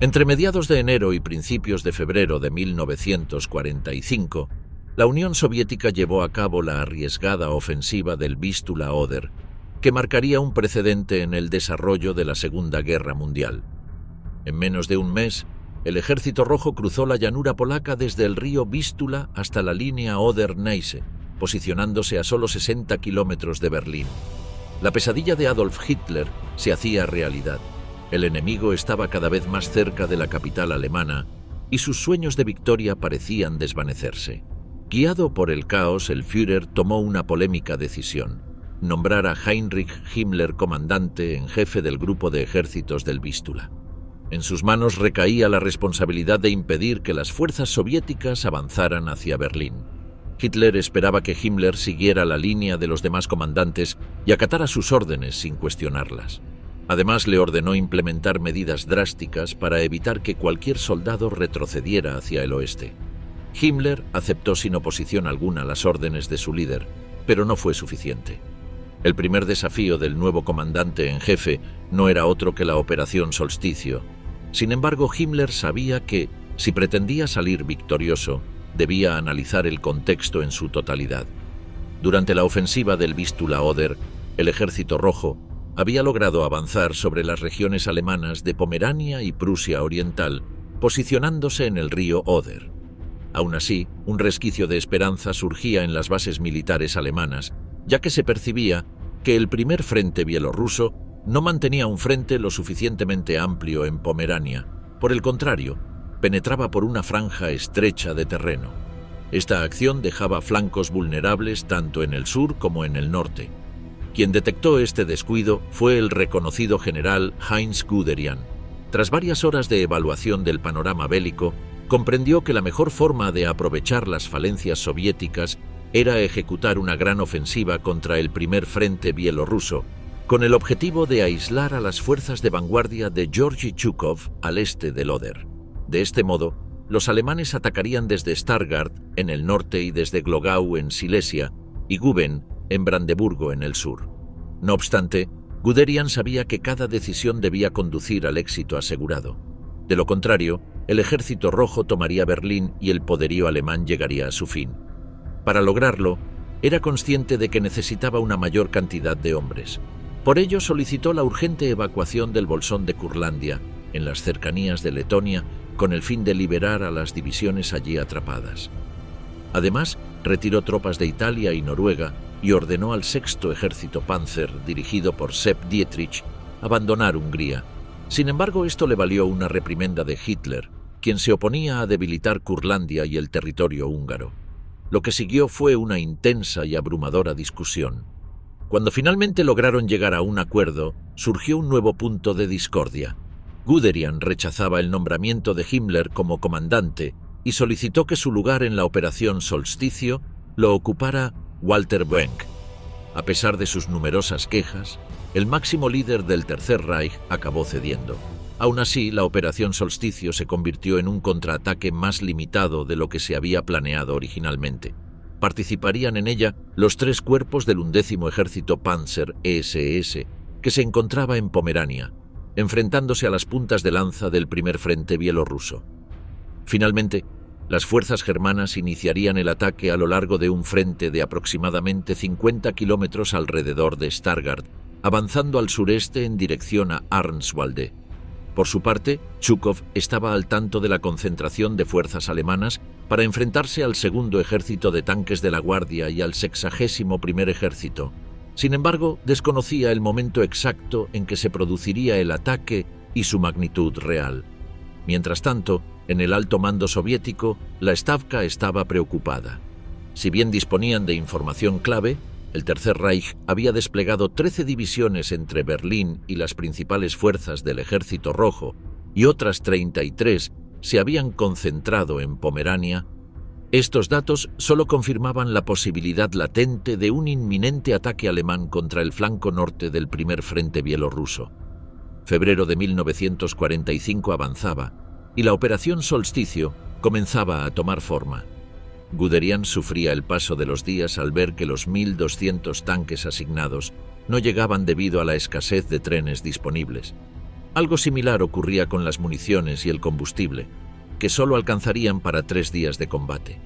Entre mediados de enero y principios de febrero de 1945, la Unión Soviética llevó a cabo la arriesgada ofensiva del Vístula-Oder, que marcaría un precedente en el desarrollo de la Segunda Guerra Mundial. En menos de un mes, el Ejército Rojo cruzó la llanura polaca desde el río Vístula hasta la línea Oder-Neisse, posicionándose a solo 60 kilómetros de Berlín. La pesadilla de Adolf Hitler se hacía realidad. El enemigo estaba cada vez más cerca de la capital alemana y sus sueños de victoria parecían desvanecerse. Guiado por el caos, el Führer tomó una polémica decisión: nombrar a Heinrich Himmler comandante en jefe del grupo de ejércitos del Vístula. En sus manos recaía la responsabilidad de impedir que las fuerzas soviéticas avanzaran hacia Berlín. Hitler esperaba que Himmler siguiera la línea de los demás comandantes y acatara sus órdenes sin cuestionarlas. Además, le ordenó implementar medidas drásticas para evitar que cualquier soldado retrocediera hacia el oeste. Himmler aceptó sin oposición alguna las órdenes de su líder, pero no fue suficiente. El primer desafío del nuevo comandante en jefe no era otro que la Operación Solsticio. Sin embargo, Himmler sabía que, si pretendía salir victorioso, debía analizar el contexto en su totalidad. Durante la ofensiva del Vístula-Oder, el Ejército Rojo había logrado avanzar sobre las regiones alemanas de Pomerania y Prusia Oriental, posicionándose en el río Oder. Aún así, un resquicio de esperanza surgía en las bases militares alemanas, ya que se percibía que el primer frente bielorruso no mantenía un frente lo suficientemente amplio en Pomerania. Por el contrario, penetraba por una franja estrecha de terreno. Esta acción dejaba flancos vulnerables tanto en el sur como en el norte. Quien detectó este descuido fue el reconocido general Heinz Guderian. Tras varias horas de evaluación del panorama bélico, comprendió que la mejor forma de aprovechar las falencias soviéticas era ejecutar una gran ofensiva contra el primer frente bielorruso, con el objetivo de aislar a las fuerzas de vanguardia de Georgy Zhukov al este del Oder. De este modo, los alemanes atacarían desde Stargard en el norte y desde Glogau en Silesia y Guben en Brandeburgo en el sur. No obstante, Guderian sabía que cada decisión debía conducir al éxito asegurado. De lo contrario, el Ejército Rojo tomaría Berlín y el poderío alemán llegaría a su fin. Para lograrlo, era consciente de que necesitaba una mayor cantidad de hombres. Por ello solicitó la urgente evacuación del bolsón de Curlandia, en las cercanías de Letonia, con el fin de liberar a las divisiones allí atrapadas. Además, retiró tropas de Italia y Noruega y ordenó al sexto ejército Panzer, dirigido por Sepp Dietrich, abandonar Hungría. Sin embargo, esto le valió una reprimenda de Hitler, quien se oponía a debilitar Curlandia y el territorio húngaro. Lo que siguió fue una intensa y abrumadora discusión. Cuando finalmente lograron llegar a un acuerdo, surgió un nuevo punto de discordia. Guderian rechazaba el nombramiento de Himmler como comandante y solicitó que su lugar en la Operación Solsticio lo ocupara Walter Benck. A pesar de sus numerosas quejas, el máximo líder del Tercer Reich acabó cediendo. Aún así, la Operación Solsticio se convirtió en un contraataque más limitado de lo que se había planeado originalmente. Participarían en ella los 3 cuerpos del 11º Ejército Panzer SS, que se encontraba en Pomerania, enfrentándose a las puntas de lanza del primer frente bielorruso. Finalmente, las fuerzas germanas iniciarían el ataque a lo largo de un frente de aproximadamente 50 kilómetros alrededor de Stargard, avanzando al sureste en dirección a Arnswalde. Por su parte, Zhukov estaba al tanto de la concentración de fuerzas alemanas para enfrentarse al segundo ejército de tanques de la Guardia y al 61º Ejército. Sin embargo, desconocía el momento exacto en que se produciría el ataque y su magnitud real. Mientras tanto, en el alto mando soviético, la Stavka estaba preocupada. Si bien disponían de información clave, el Tercer Reich había desplegado 13 divisiones entre Berlín y las principales fuerzas del Ejército Rojo y otras 33 se habían concentrado en Pomerania. Estos datos solo confirmaban la posibilidad latente de un inminente ataque alemán contra el flanco norte del primer frente bielorruso. Febrero de 1945 avanzaba y la Operación Solsticio comenzaba a tomar forma. Guderian sufría el paso de los días al ver que los 1.200 tanques asignados no llegaban debido a la escasez de trenes disponibles. Algo similar ocurría con las municiones y el combustible, que solo alcanzarían para 3 días de combate.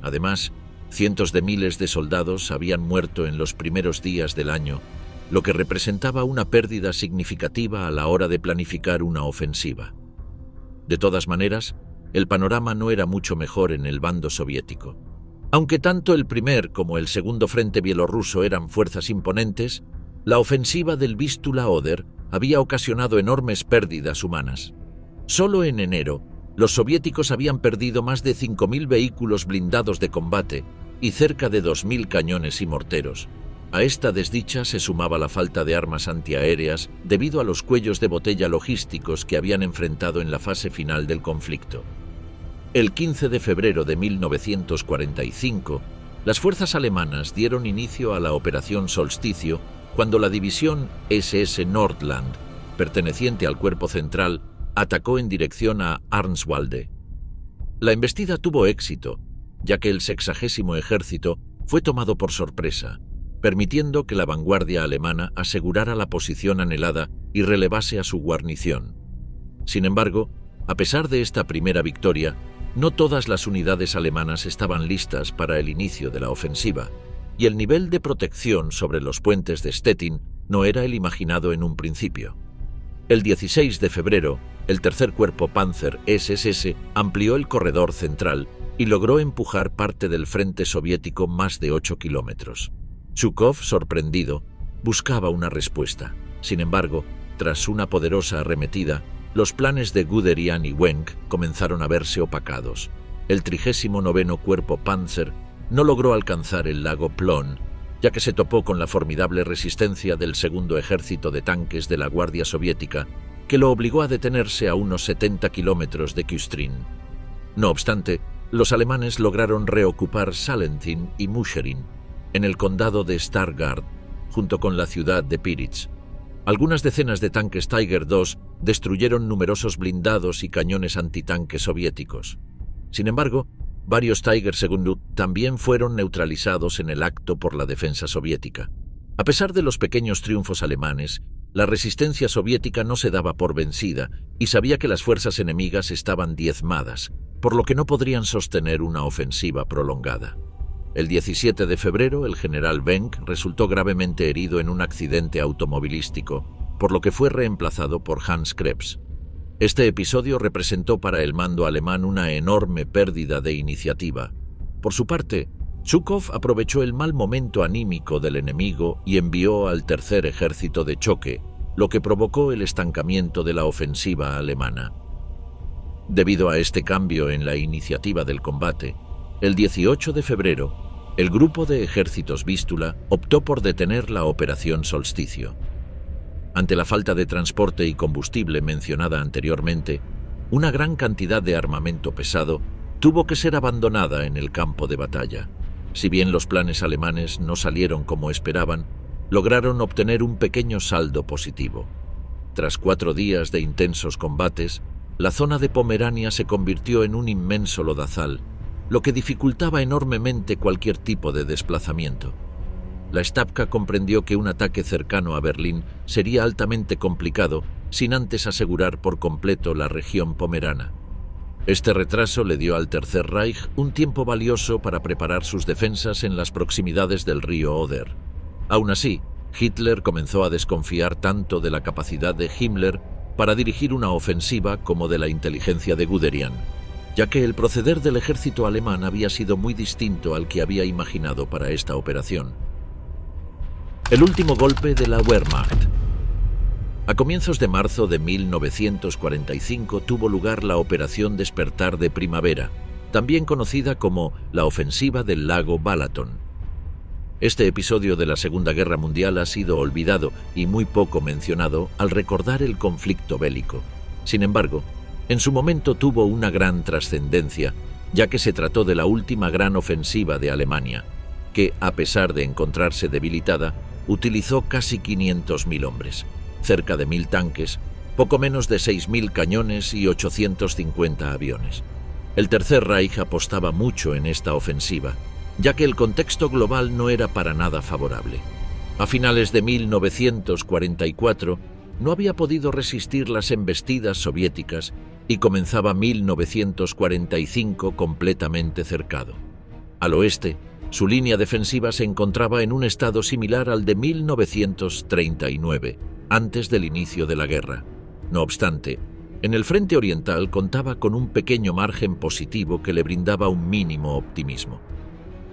Además, cientos de miles de soldados habían muerto en los primeros días del año, lo que representaba una pérdida significativa a la hora de planificar una ofensiva. De todas maneras, el panorama no era mucho mejor en el bando soviético. Aunque tanto el primer como el segundo frente bielorruso eran fuerzas imponentes, la ofensiva del Vístula-Oder había ocasionado enormes pérdidas humanas. Solo en enero, los soviéticos habían perdido más de 5.000 vehículos blindados de combate y cerca de 2.000 cañones y morteros. A esta desdicha se sumaba la falta de armas antiaéreas debido a los cuellos de botella logísticos que habían enfrentado en la fase final del conflicto. El 15 de febrero de 1945, las fuerzas alemanas dieron inicio a la Operación Solsticio cuando la división SS Nordland, perteneciente al Cuerpo Central, atacó en dirección a Arnswalde. La embestida tuvo éxito, ya que el 60º ejército fue tomado por sorpresa, permitiendo que la vanguardia alemana asegurara la posición anhelada y relevase a su guarnición. Sin embargo, a pesar de esta primera victoria, no todas las unidades alemanas estaban listas para el inicio de la ofensiva, y el nivel de protección sobre los puentes de Stettin no era el imaginado en un principio. El 16 de febrero, el tercer cuerpo Panzer SS amplió el corredor central y logró empujar parte del frente soviético más de 8 kilómetros. Zhukov, sorprendido, buscaba una respuesta. Sin embargo, tras una poderosa arremetida, los planes de Guderian y Wenck comenzaron a verse opacados. El 39º Cuerpo Panzer no logró alcanzar el lago Plön, ya que se topó con la formidable resistencia del segundo ejército de tanques de la Guardia Soviética, que lo obligó a detenerse a unos 70 kilómetros de Küstrin. No obstante, los alemanes lograron reocupar Salentin y Muscherin, en el condado de Stargard, junto con la ciudad de Piritz. Algunas decenas de tanques Tiger II destruyeron numerosos blindados y cañones antitanque soviéticos. Sin embargo, varios Tiger II también fueron neutralizados en el acto por la defensa soviética. A pesar de los pequeños triunfos alemanes, la resistencia soviética no se daba por vencida y sabía que las fuerzas enemigas estaban diezmadas, por lo que no podrían sostener una ofensiva prolongada. El 17 de febrero, el general Wenck resultó gravemente herido en un accidente automovilístico, por lo que fue reemplazado por Hans Krebs. Este episodio representó para el mando alemán una enorme pérdida de iniciativa. Por su parte, Zhukov aprovechó el mal momento anímico del enemigo y envió al tercer ejército de choque, lo que provocó el estancamiento de la ofensiva alemana. Debido a este cambio en la iniciativa del combate, el 18 de febrero, el grupo de ejércitos Vístula optó por detener la Operación Solsticio. Ante la falta de transporte y combustible mencionada anteriormente, una gran cantidad de armamento pesado tuvo que ser abandonada en el campo de batalla. Si bien los planes alemanes no salieron como esperaban, lograron obtener un pequeño saldo positivo. Tras 4 días de intensos combates, la zona de Pomerania se convirtió en un inmenso lodazal, lo que dificultaba enormemente cualquier tipo de desplazamiento. La Stavka comprendió que un ataque cercano a Berlín sería altamente complicado sin antes asegurar por completo la región pomerana. Este retraso le dio al Tercer Reich un tiempo valioso para preparar sus defensas en las proximidades del río Oder. Aún así, Hitler comenzó a desconfiar tanto de la capacidad de Himmler para dirigir una ofensiva como de la inteligencia de Guderian, ya que el proceder del ejército alemán había sido muy distinto al que había imaginado para esta operación. El último golpe de la Wehrmacht. A comienzos de marzo de 1945 tuvo lugar la Operación Despertar de Primavera, también conocida como la Ofensiva del Lago Balaton. Este episodio de la Segunda Guerra Mundial ha sido olvidado y muy poco mencionado al recordar el conflicto bélico. Sin embargo, en su momento tuvo una gran trascendencia, ya que se trató de la última gran ofensiva de Alemania, que, a pesar de encontrarse debilitada, utilizó casi 500.000 hombres, cerca de 1.000 tanques, poco menos de 6.000 cañones y 850 aviones. El Tercer Reich apostaba mucho en esta ofensiva, ya que el contexto global no era para nada favorable. A finales de 1944, no había podido resistir las embestidas soviéticas y comenzaba 1945 completamente cercado. Al oeste, su línea defensiva se encontraba en un estado similar al de 1939, antes del inicio de la guerra. No obstante, en el frente oriental contaba con un pequeño margen positivo que le brindaba un mínimo optimismo.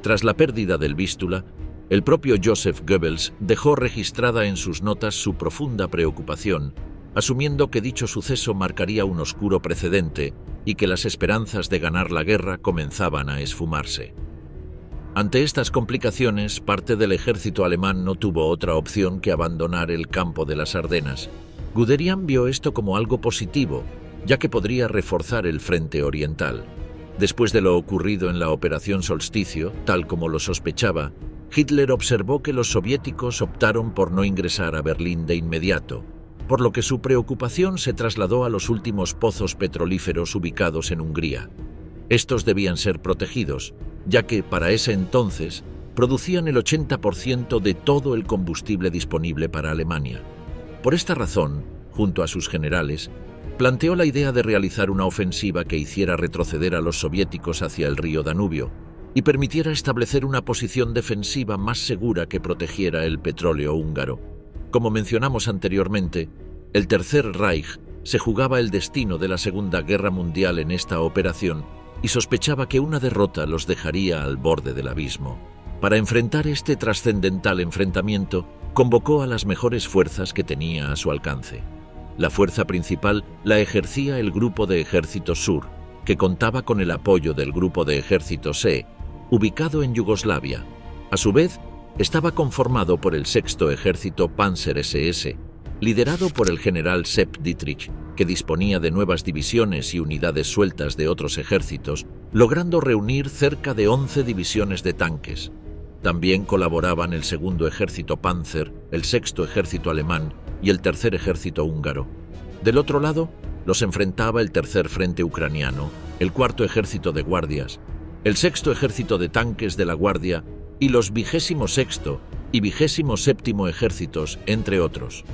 Tras la pérdida del Vístula, el propio Joseph Goebbels dejó registrada en sus notas su profunda preocupación, asumiendo que dicho suceso marcaría un oscuro precedente y que las esperanzas de ganar la guerra comenzaban a esfumarse. Ante estas complicaciones, parte del ejército alemán no tuvo otra opción que abandonar el campo de las Ardenas. Guderian vio esto como algo positivo, ya que podría reforzar el frente oriental. Después de lo ocurrido en la Operación Solsticio, tal como lo sospechaba, Hitler observó que los soviéticos optaron por no ingresar a Berlín de inmediato, por lo que su preocupación se trasladó a los últimos pozos petrolíferos ubicados en Hungría. Estos debían ser protegidos, ya que, para ese entonces, producían el 80% de todo el combustible disponible para Alemania. Por esta razón, junto a sus generales, planteó la idea de realizar una ofensiva que hiciera retroceder a los soviéticos hacia el río Danubio y permitiera establecer una posición defensiva más segura que protegiera el petróleo húngaro. Como mencionamos anteriormente, el Tercer Reich se jugaba el destino de la Segunda Guerra Mundial en esta operación y sospechaba que una derrota los dejaría al borde del abismo. Para enfrentar este trascendental enfrentamiento, convocó a las mejores fuerzas que tenía a su alcance. La fuerza principal la ejercía el Grupo de Ejército Sur, que contaba con el apoyo del Grupo de Ejército C, ubicado en Yugoslavia. A su vez, estaba conformado por el Sexto Ejército Panzer SS, liderado por el general Sepp Dietrich, que disponía de nuevas divisiones y unidades sueltas de otros ejércitos, logrando reunir cerca de 11 divisiones de tanques. También colaboraban el Segundo Ejército Panzer, el Sexto Ejército Alemán y el Tercer Ejército Húngaro. Del otro lado, los enfrentaba el Tercer Frente Ucraniano, el Cuarto Ejército de Guardias, el Sexto Ejército de Tanques de la Guardia y los 26º y 27º Ejércitos, entre otros.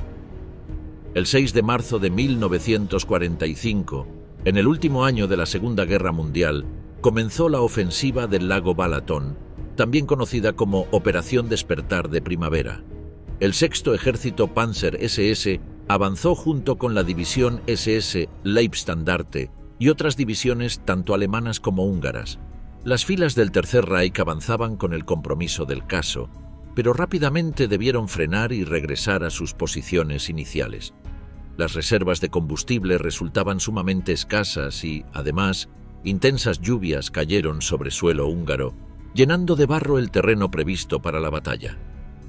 El 6 de marzo de 1945, en el último año de la Segunda Guerra Mundial, comenzó la ofensiva del lago Balaton, también conocida como Operación Despertar de Primavera. El Sexto Ejército Panzer SS avanzó junto con la División SS Leibstandarte y otras divisiones tanto alemanas como húngaras. Las filas del Tercer Reich avanzaban con el compromiso del caso, pero rápidamente debieron frenar y regresar a sus posiciones iniciales. Las reservas de combustible resultaban sumamente escasas y, además, intensas lluvias cayeron sobre suelo húngaro, llenando de barro el terreno previsto para la batalla.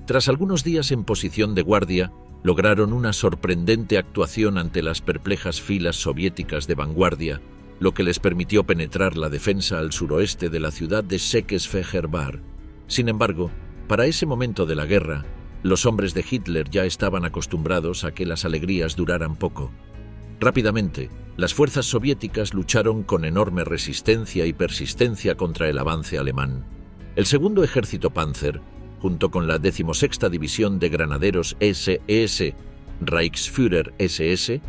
Tras algunos días en posición de guardia, lograron una sorprendente actuación ante las perplejas filas soviéticas de vanguardia, lo que les permitió penetrar la defensa al suroeste de la ciudad de Székesfehérvár. Sin embargo, para ese momento de la guerra, los hombres de Hitler ya estaban acostumbrados a que las alegrías duraran poco. Rápidamente, las fuerzas soviéticas lucharon con enorme resistencia y persistencia contra el avance alemán. El Segundo Ejército Panzer, junto con la 16ª División de Granaderos SS, Reichsführer SS,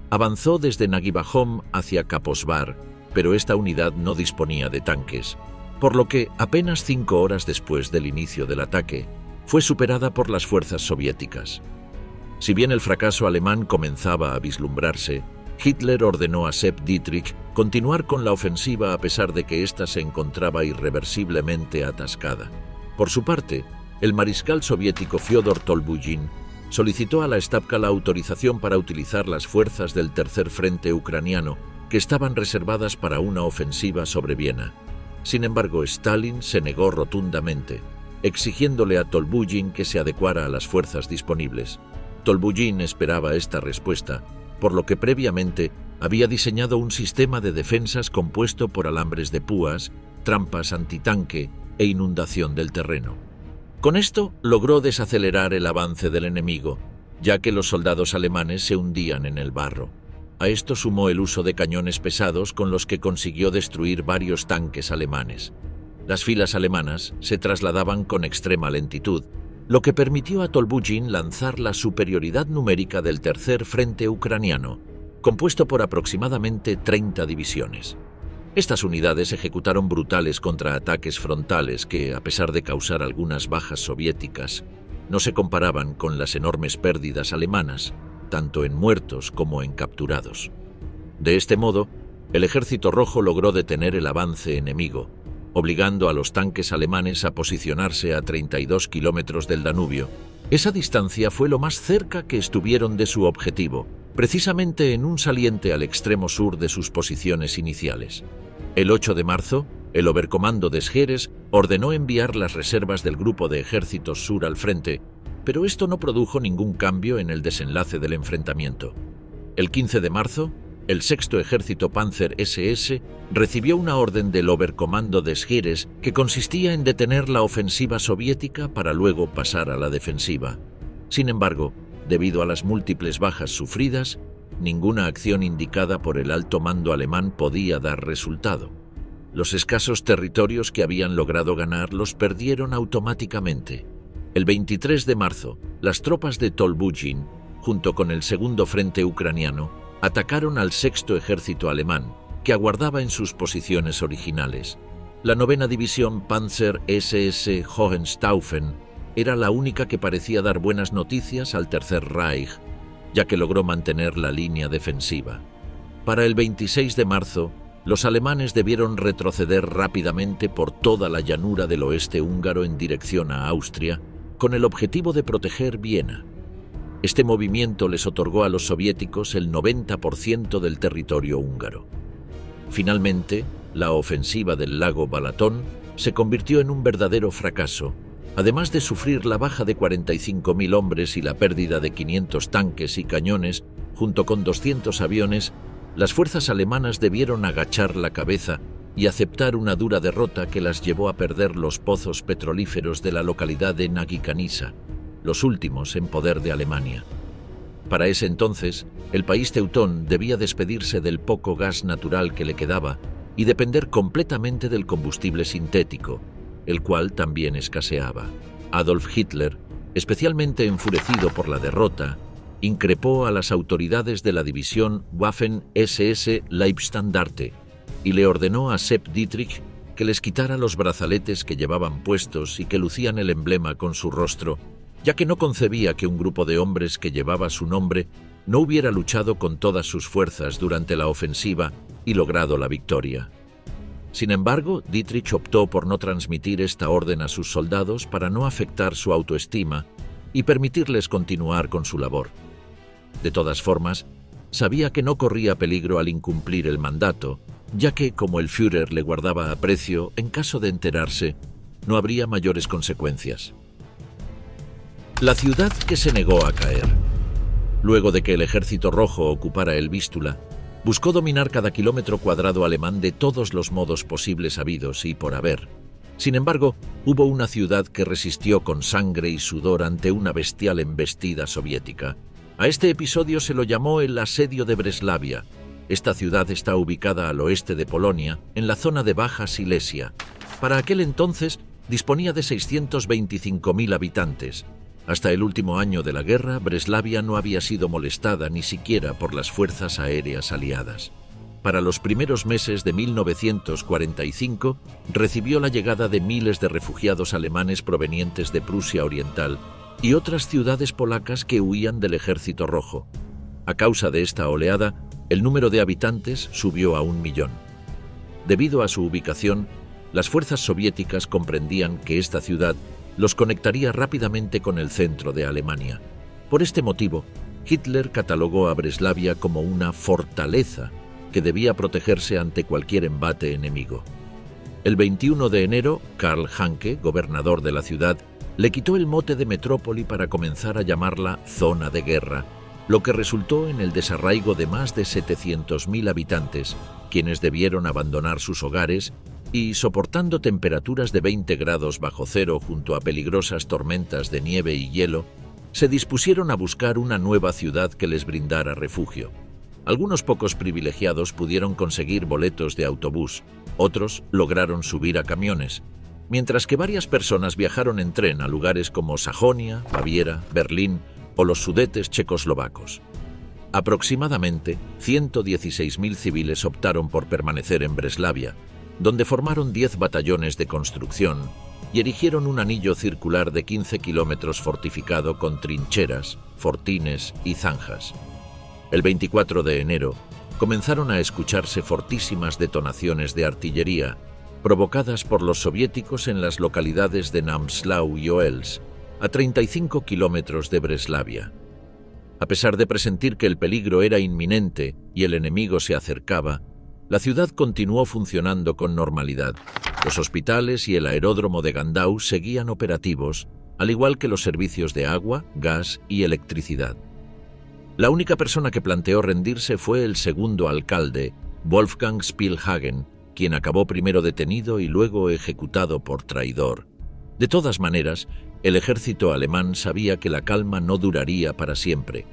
avanzó desde Nagybajom hacia Kaposvár, pero esta unidad no disponía de tanques, por lo que apenas 5 horas después del inicio del ataque, fue superada por las fuerzas soviéticas. Si bien el fracaso alemán comenzaba a vislumbrarse, Hitler ordenó a Sepp Dietrich continuar con la ofensiva a pesar de que ésta se encontraba irreversiblemente atascada. Por su parte, el mariscal soviético Fyodor Tolbugin solicitó a la Stavka la autorización para utilizar las fuerzas del Tercer Frente Ucraniano, que estaban reservadas para una ofensiva sobre Viena. Sin embargo, Stalin se negó rotundamente, exigiéndole a Tolbugin que se adecuara a las fuerzas disponibles. Tolbugin esperaba esta respuesta, por lo que previamente había diseñado un sistema de defensas compuesto por alambres de púas, trampas antitanque e inundación del terreno. Con esto logró desacelerar el avance del enemigo, ya que los soldados alemanes se hundían en el barro. A esto sumó el uso de cañones pesados con los que consiguió destruir varios tanques alemanes. Las filas alemanas se trasladaban con extrema lentitud, lo que permitió a Tolbugin lanzar la superioridad numérica del Tercer Frente Ucraniano, compuesto por aproximadamente 30 divisiones. Estas unidades ejecutaron brutales contraataques frontales que, a pesar de causar algunas bajas soviéticas, no se comparaban con las enormes pérdidas alemanas, tanto en muertos como en capturados. De este modo, el Ejército Rojo logró detener el avance enemigo, obligando a los tanques alemanes a posicionarse a 32 kilómetros del Danubio. Esa distancia fue lo más cerca que estuvieron de su objetivo, precisamente en un saliente al extremo sur de sus posiciones iniciales. El 8 de marzo, el Oberkommando des Heeres ordenó enviar las reservas del Grupo de Ejércitos Sur al frente, pero esto no produjo ningún cambio en el desenlace del enfrentamiento. El 15 de marzo, el Sexto Ejército Panzer SS recibió una orden del Oberkommando des Heeres que consistía en detener la ofensiva soviética para luego pasar a la defensiva. Sin embargo, debido a las múltiples bajas sufridas, ninguna acción indicada por el alto mando alemán podía dar resultado. Los escasos territorios que habían logrado ganar los perdieron automáticamente. El 23 de marzo, las tropas de Tolbugin, junto con el Segundo Frente Ucraniano, atacaron al Sexto Ejército alemán, que aguardaba en sus posiciones originales. La 9ª División Panzer SS Hohenstaufen era la única que parecía dar buenas noticias al Tercer Reich, ya que logró mantener la línea defensiva. Para el 26 de marzo, los alemanes debieron retroceder rápidamente por toda la llanura del oeste húngaro en dirección a Austria, con el objetivo de proteger Viena. Este movimiento les otorgó a los soviéticos el 90% del territorio húngaro. Finalmente, la ofensiva del lago Balatón se convirtió en un verdadero fracaso. Además de sufrir la baja de 45.000 hombres y la pérdida de 500 tanques y cañones, junto con 200 aviones, las fuerzas alemanas debieron agachar la cabeza y aceptar una dura derrota que las llevó a perder los pozos petrolíferos de la localidad de Nagy-Kanisa, los últimos en poder de Alemania. Para ese entonces, el país teutón debía despedirse del poco gas natural que le quedaba y depender completamente del combustible sintético, el cual también escaseaba. Adolf Hitler, especialmente enfurecido por la derrota, increpó a las autoridades de la división Waffen-SS Leibstandarte y le ordenó a Sepp Dietrich que les quitara los brazaletes que llevaban puestos y que lucían el emblema con su rostro, ya que no concebía que un grupo de hombres que llevaba su nombre no hubiera luchado con todas sus fuerzas durante la ofensiva y logrado la victoria. Sin embargo, Dietrich optó por no transmitir esta orden a sus soldados para no afectar su autoestima y permitirles continuar con su labor. De todas formas, sabía que no corría peligro al incumplir el mandato, ya que, como el Führer le guardaba aprecio, en caso de enterarse, no habría mayores consecuencias. La ciudad que se negó a caer. Luego de que el Ejército Rojo ocupara el Vístula, buscó dominar cada kilómetro cuadrado alemán de todos los modos posibles habidos y por haber. Sin embargo, hubo una ciudad que resistió con sangre y sudor ante una bestial embestida soviética. A este episodio se lo llamó el Asedio de Breslavia. Esta ciudad está ubicada al oeste de Polonia, en la zona de Baja Silesia. Para aquel entonces disponía de 625.000 habitantes. Hasta el último año de la guerra, Breslavia no había sido molestada ni siquiera por las fuerzas aéreas aliadas. Para los primeros meses de 1945, recibió la llegada de miles de refugiados alemanes provenientes de Prusia Oriental y otras ciudades polacas que huían del Ejército Rojo. A causa de esta oleada, el número de habitantes subió a 1 millón. Debido a su ubicación, las fuerzas soviéticas comprendían que esta ciudad los conectaría rápidamente con el centro de Alemania. Por este motivo, Hitler catalogó a Breslavia como una fortaleza que debía protegerse ante cualquier embate enemigo. El 21 de enero, Karl Hanke, gobernador de la ciudad, le quitó el mote de metrópoli para comenzar a llamarla zona de guerra, lo que resultó en el desarraigo de más de 700.000 habitantes, quienes debieron abandonar sus hogares y, soportando temperaturas de 20 grados bajo cero junto a peligrosas tormentas de nieve y hielo, se dispusieron a buscar una nueva ciudad que les brindara refugio. Algunos pocos privilegiados pudieron conseguir boletos de autobús, otros lograron subir a camiones, mientras que varias personas viajaron en tren a lugares como Sajonia, Baviera, Berlín o los Sudetes checoslovacos. Aproximadamente 116.000 civiles optaron por permanecer en Breslavia, donde formaron 10 batallones de construcción y erigieron un anillo circular de 15 kilómetros fortificado con trincheras, fortines y zanjas. El 24 de enero comenzaron a escucharse fortísimas detonaciones de artillería, provocadas por los soviéticos en las localidades de Namslau y Oels, a 35 kilómetros de Breslavia. A pesar de presentir que el peligro era inminente y el enemigo se acercaba, la ciudad continuó funcionando con normalidad. Los hospitales y el aeródromo de Gandau seguían operativos, al igual que los servicios de agua, gas y electricidad. La única persona que planteó rendirse fue el segundo alcalde, Wolfgang Spielhagen, quien acabó primero detenido y luego ejecutado por traidor. De todas maneras, el ejército alemán sabía que la calma no duraría para siempre,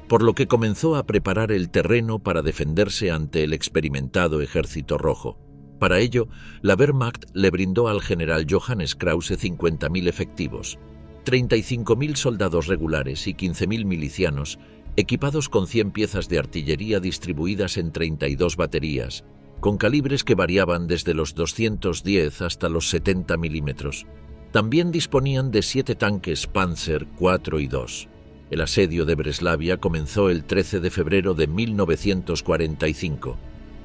por lo que comenzó a preparar el terreno para defenderse ante el experimentado ejército rojo. Para ello, la Wehrmacht le brindó al general Johannes Krause 50.000 efectivos, 35.000 soldados regulares y 15.000 milicianos, equipados con 100 piezas de artillería distribuidas en 32 baterías, con calibres que variaban desde los 210 hasta los 70 milímetros. También disponían de 7 tanques Panzer IV y II. El asedio de Breslavia comenzó el 13 de febrero de 1945.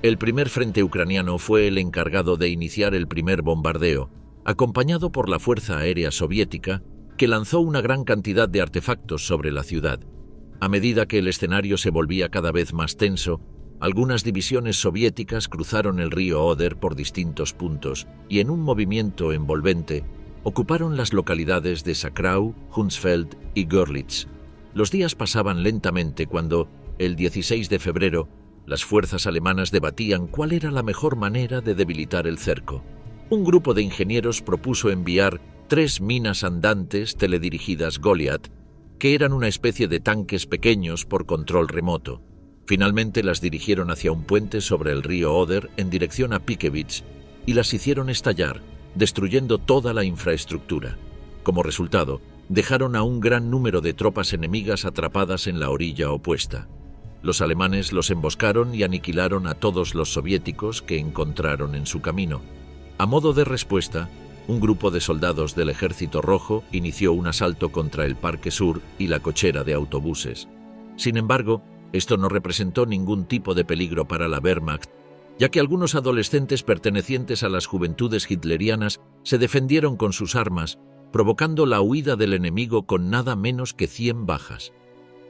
El primer frente ucraniano fue el encargado de iniciar el primer bombardeo, acompañado por la Fuerza Aérea Soviética, que lanzó una gran cantidad de artefactos sobre la ciudad. A medida que el escenario se volvía cada vez más tenso, algunas divisiones soviéticas cruzaron el río Oder por distintos puntos y en un movimiento envolvente ocuparon las localidades de Sakrau, Hunsfeld y Görlitz. Los días pasaban lentamente cuando, el 16 de febrero, las fuerzas alemanas debatían cuál era la mejor manera de debilitar el cerco. Un grupo de ingenieros propuso enviar 3 minas andantes teledirigidas Goliath, que eran una especie de tanques pequeños por control remoto. Finalmente las dirigieron hacia un puente sobre el río Oder en dirección a Pikewitz y las hicieron estallar, destruyendo toda la infraestructura. Como resultado, dejaron a un gran número de tropas enemigas atrapadas en la orilla opuesta. Los alemanes los emboscaron y aniquilaron a todos los soviéticos que encontraron en su camino. A modo de respuesta, un grupo de soldados del Ejército Rojo inició un asalto contra el Parque Sur y la cochera de autobuses. Sin embargo, esto no representó ningún tipo de peligro para la Wehrmacht, ya que algunos adolescentes pertenecientes a las juventudes hitlerianas se defendieron con sus armas, provocando la huida del enemigo con nada menos que 100 bajas.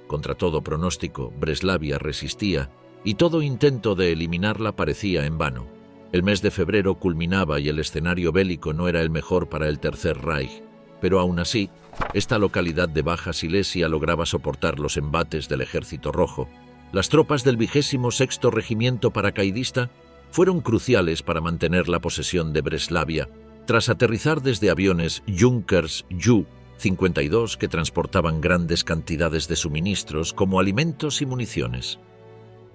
Contra todo pronóstico, Breslavia resistía, y todo intento de eliminarla parecía en vano. El mes de febrero culminaba y el escenario bélico no era el mejor para el Tercer Reich, pero aún así, esta localidad de Baja Silesia lograba soportar los embates del Ejército Rojo. Las tropas del 26º Regimiento Paracaidista fueron cruciales para mantener la posesión de Breslavia, tras aterrizar desde aviones Junkers Ju-52 que transportaban grandes cantidades de suministros como alimentos y municiones.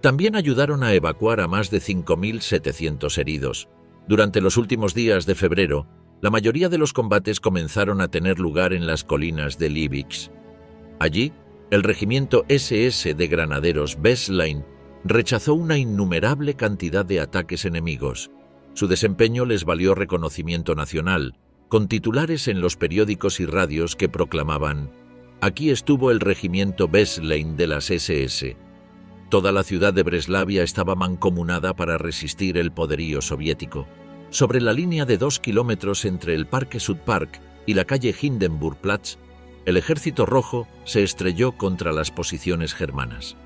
También ayudaron a evacuar a más de 5.700 heridos. Durante los últimos días de febrero, la mayoría de los combates comenzaron a tener lugar en las colinas de Liebig. Allí, el regimiento SS de granaderos Weslein rechazó una innumerable cantidad de ataques enemigos. Su desempeño les valió reconocimiento nacional, con titulares en los periódicos y radios que proclamaban: «Aquí estuvo el regimiento Weslein de las SS». Toda la ciudad de Breslavia estaba mancomunada para resistir el poderío soviético. Sobre la línea de 2 kilómetros entre el Parque Südpark y la calle Hindenburgplatz, el Ejército Rojo se estrelló contra las posiciones germanas.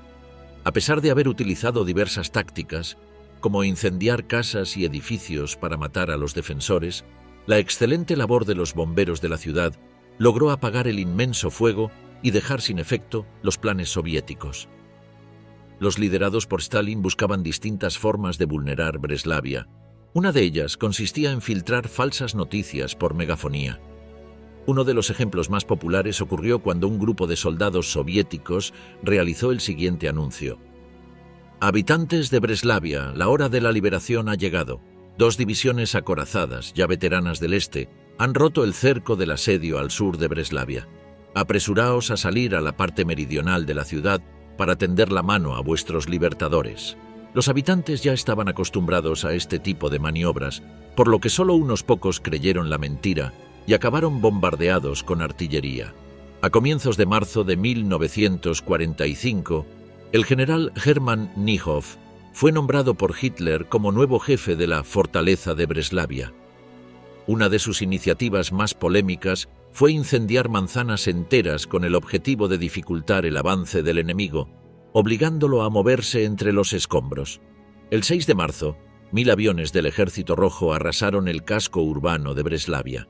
A pesar de haber utilizado diversas tácticas, como incendiar casas y edificios para matar a los defensores, la excelente labor de los bomberos de la ciudad logró apagar el inmenso fuego y dejar sin efecto los planes soviéticos. Los liderados por Stalin buscaban distintas formas de vulnerar Breslavia. Una de ellas consistía en filtrar falsas noticias por megafonía. Uno de los ejemplos más populares ocurrió cuando un grupo de soldados soviéticos realizó el siguiente anuncio: «Habitantes de Breslavia, la hora de la liberación ha llegado. 2 divisiones acorazadas, ya veteranas del Este, Han roto el cerco del asedio al sur de Breslavia. Apresuraos a salir a la parte meridional de la ciudad para tender la mano a vuestros libertadores. Los habitantes ya estaban acostumbrados a este tipo de maniobras, por lo que solo unos pocos creyeron la mentira y acabaron bombardeados con artillería. A comienzos de marzo de 1945, el general Hermann Niehoff fue nombrado por Hitler como nuevo jefe de la fortaleza de Breslavia. Una de sus iniciativas más polémicas fue incendiar manzanas enteras con el objetivo de dificultar el avance del enemigo, obligándolo a moverse entre los escombros. El 6 de marzo, 1000 aviones del Ejército Rojo arrasaron el casco urbano de Breslavia.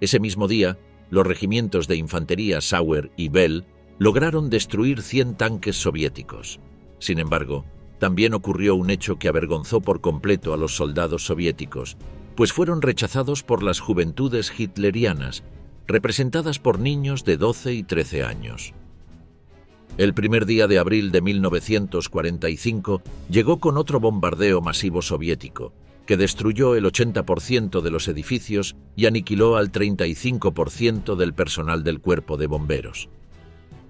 Ese mismo día, los regimientos de infantería Sauer y Bell lograron destruir 100 tanques soviéticos. Sin embargo, también ocurrió un hecho que avergonzó por completo a los soldados soviéticos, pues fueron rechazados por las juventudes hitlerianas, representadas por niños de 12 y 13 años. El primer día de abril de 1945 llegó con otro bombardeo masivo soviético, que destruyó el 80% de los edificios y aniquiló al 35% del personal del cuerpo de bomberos.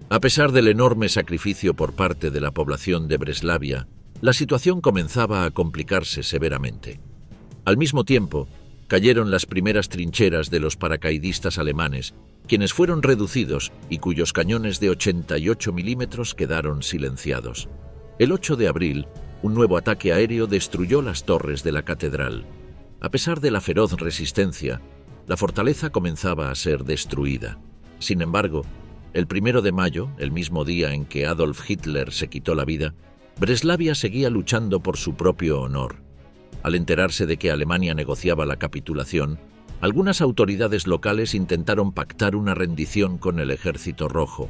A pesar del enorme sacrificio por parte de la población de Breslavia, la situación comenzaba a complicarse severamente. Al mismo tiempo, cayeron las primeras trincheras de los paracaidistas alemanes, quienes fueron reducidos y cuyos cañones de 88 milímetros quedaron silenciados. El 8 de abril, un nuevo ataque aéreo destruyó las torres de la catedral. A pesar de la feroz resistencia, la fortaleza comenzaba a ser destruida. Sin embargo, el 1 de mayo, el mismo día en que Adolf Hitler se quitó la vida, Breslavia seguía luchando por su propio honor. Al enterarse de que Alemania negociaba la capitulación, algunas autoridades locales intentaron pactar una rendición con el Ejército Rojo.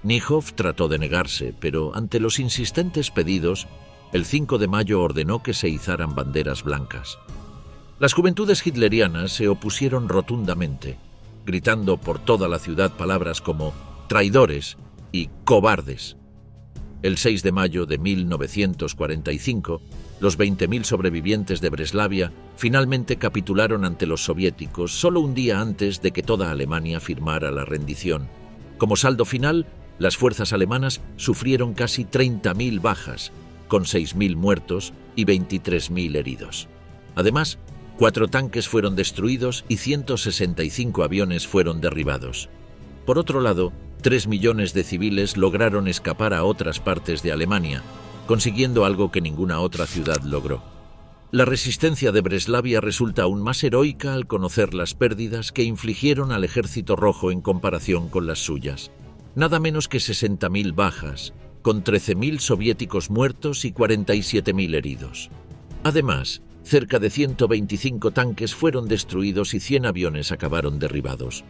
Niehoff trató de negarse, pero ante los insistentes pedidos, el 5 de mayo ordenó que se izaran banderas blancas. Las juventudes hitlerianas se opusieron rotundamente, gritando por toda la ciudad palabras como traidores y cobardes. El 6 de mayo de 1945, los 20.000 sobrevivientes de Breslavia finalmente capitularon ante los soviéticos solo un día antes de que toda Alemania firmara la rendición. Como saldo final, las fuerzas alemanas sufrieron casi 30.000 bajas, con 6.000 muertos y 23.000 heridos. Además, 4 tanques fueron destruidos y 165 aviones fueron derribados. Por otro lado, 3 millones de civiles lograron escapar a otras partes de Alemania, consiguiendo algo que ninguna otra ciudad logró. La resistencia de Breslavia resulta aún más heroica al conocer las pérdidas que infligieron al Ejército Rojo en comparación con las suyas. Nada menos que 60.000 bajas, con 13.000 soviéticos muertos y 47.000 heridos. Además, cerca de 125 tanques fueron destruidos y 100 aviones acabaron derribados.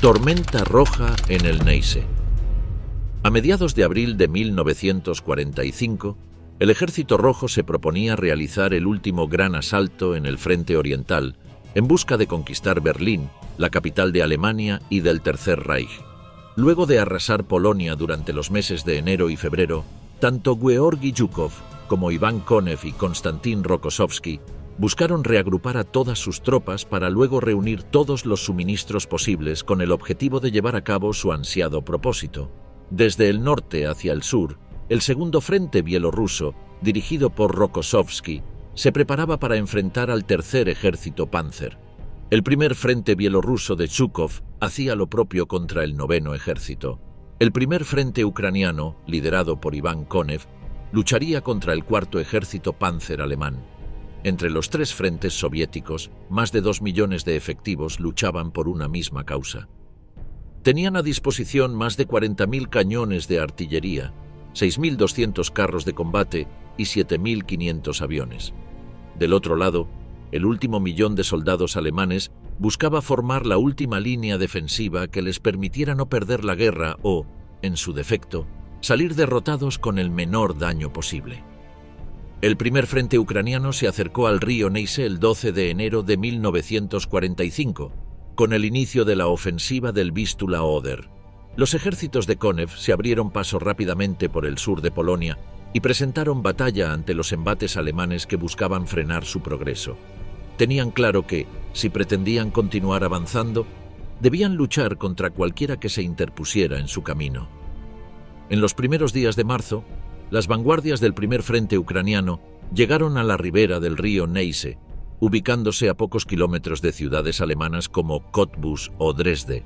Tormenta roja en el Neisse. A mediados de abril de 1945, el Ejército Rojo se proponía realizar el último gran asalto en el frente oriental, en busca de conquistar Berlín, la capital de Alemania y del Tercer Reich. Luego de arrasar Polonia durante los meses de enero y febrero, tanto Georgi Zhukov como Iván Konev y Konstantin Rokossovski buscaron reagrupar a todas sus tropas para luego reunir todos los suministros posibles con el objetivo de llevar a cabo su ansiado propósito. Desde el norte hacia el sur, el segundo frente bielorruso, dirigido por Rokossovski, se preparaba para enfrentar al tercer ejército Panzer. El primer frente bielorruso de Zhukov hacía lo propio contra el noveno ejército. El primer frente ucraniano, liderado por Iván Konev, lucharía contra el cuarto ejército Panzer alemán. Entre los 3 frentes soviéticos, más de 2 millones de efectivos luchaban por una misma causa. Tenían a disposición más de 40.000 cañones de artillería, 6.200 carros de combate y 7.500 aviones. Del otro lado, el último millón de soldados alemanes buscaba formar la última línea defensiva que les permitiera no perder la guerra o, en su defecto, salir derrotados con el menor daño posible. El primer frente ucraniano se acercó al río Neisse el 12 de enero de 1945, con el inicio de la ofensiva del Vístula-Oder. Los ejércitos de Konev se abrieron paso rápidamente por el sur de Polonia y presentaron batalla ante los embates alemanes que buscaban frenar su progreso. Tenían claro que, si pretendían continuar avanzando, debían luchar contra cualquiera que se interpusiera en su camino. En los primeros días de marzo, las vanguardias del primer frente ucraniano llegaron a la ribera del río Neisse, ubicándose a pocos kilómetros de ciudades alemanas como Cottbus o Dresde.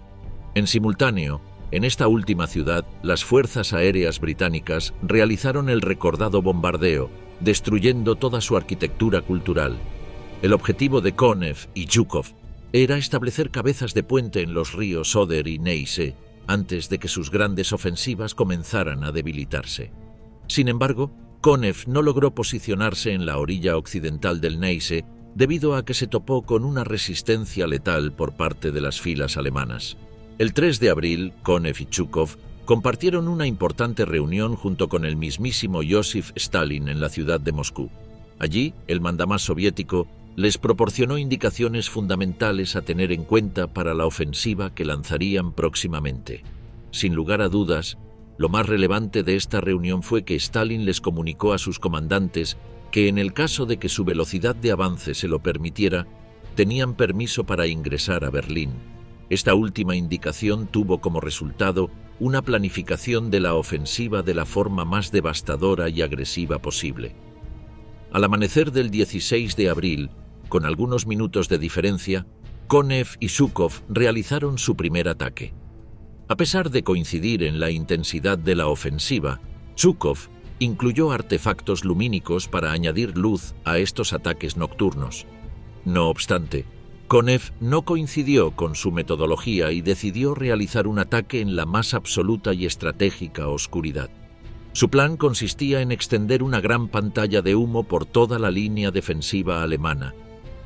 En simultáneo, en esta última ciudad, las fuerzas aéreas británicas realizaron el recordado bombardeo, destruyendo toda su arquitectura cultural. El objetivo de Konev y Zhukov era establecer cabezas de puente en los ríos Oder y Neisse antes de que sus grandes ofensivas comenzaran a debilitarse. Sin embargo, Konev no logró posicionarse en la orilla occidental del Neisse debido a que se topó con una resistencia letal por parte de las filas alemanas. El 3 de abril, Konev y Zhukov compartieron una importante reunión junto con el mismísimo Joseph Stalin en la ciudad de Moscú. Allí, el mandamás soviético les proporcionó indicaciones fundamentales a tener en cuenta para la ofensiva que lanzarían próximamente. Sin lugar a dudas, lo más relevante de esta reunión fue que Stalin les comunicó a sus comandantes que en el caso de que su velocidad de avance se lo permitiera, tenían permiso para ingresar a Berlín. Esta última indicación tuvo como resultado una planificación de la ofensiva de la forma más devastadora y agresiva posible. Al amanecer del 16 de abril, con algunos minutos de diferencia, Konev y Zhukov realizaron su primer ataque. A pesar de coincidir en la intensidad de la ofensiva, Zhukov incluyó artefactos lumínicos para añadir luz a estos ataques nocturnos. No obstante, Konev no coincidió con su metodología y decidió realizar un ataque en la más absoluta y estratégica oscuridad. Su plan consistía en extender una gran pantalla de humo por toda la línea defensiva alemana,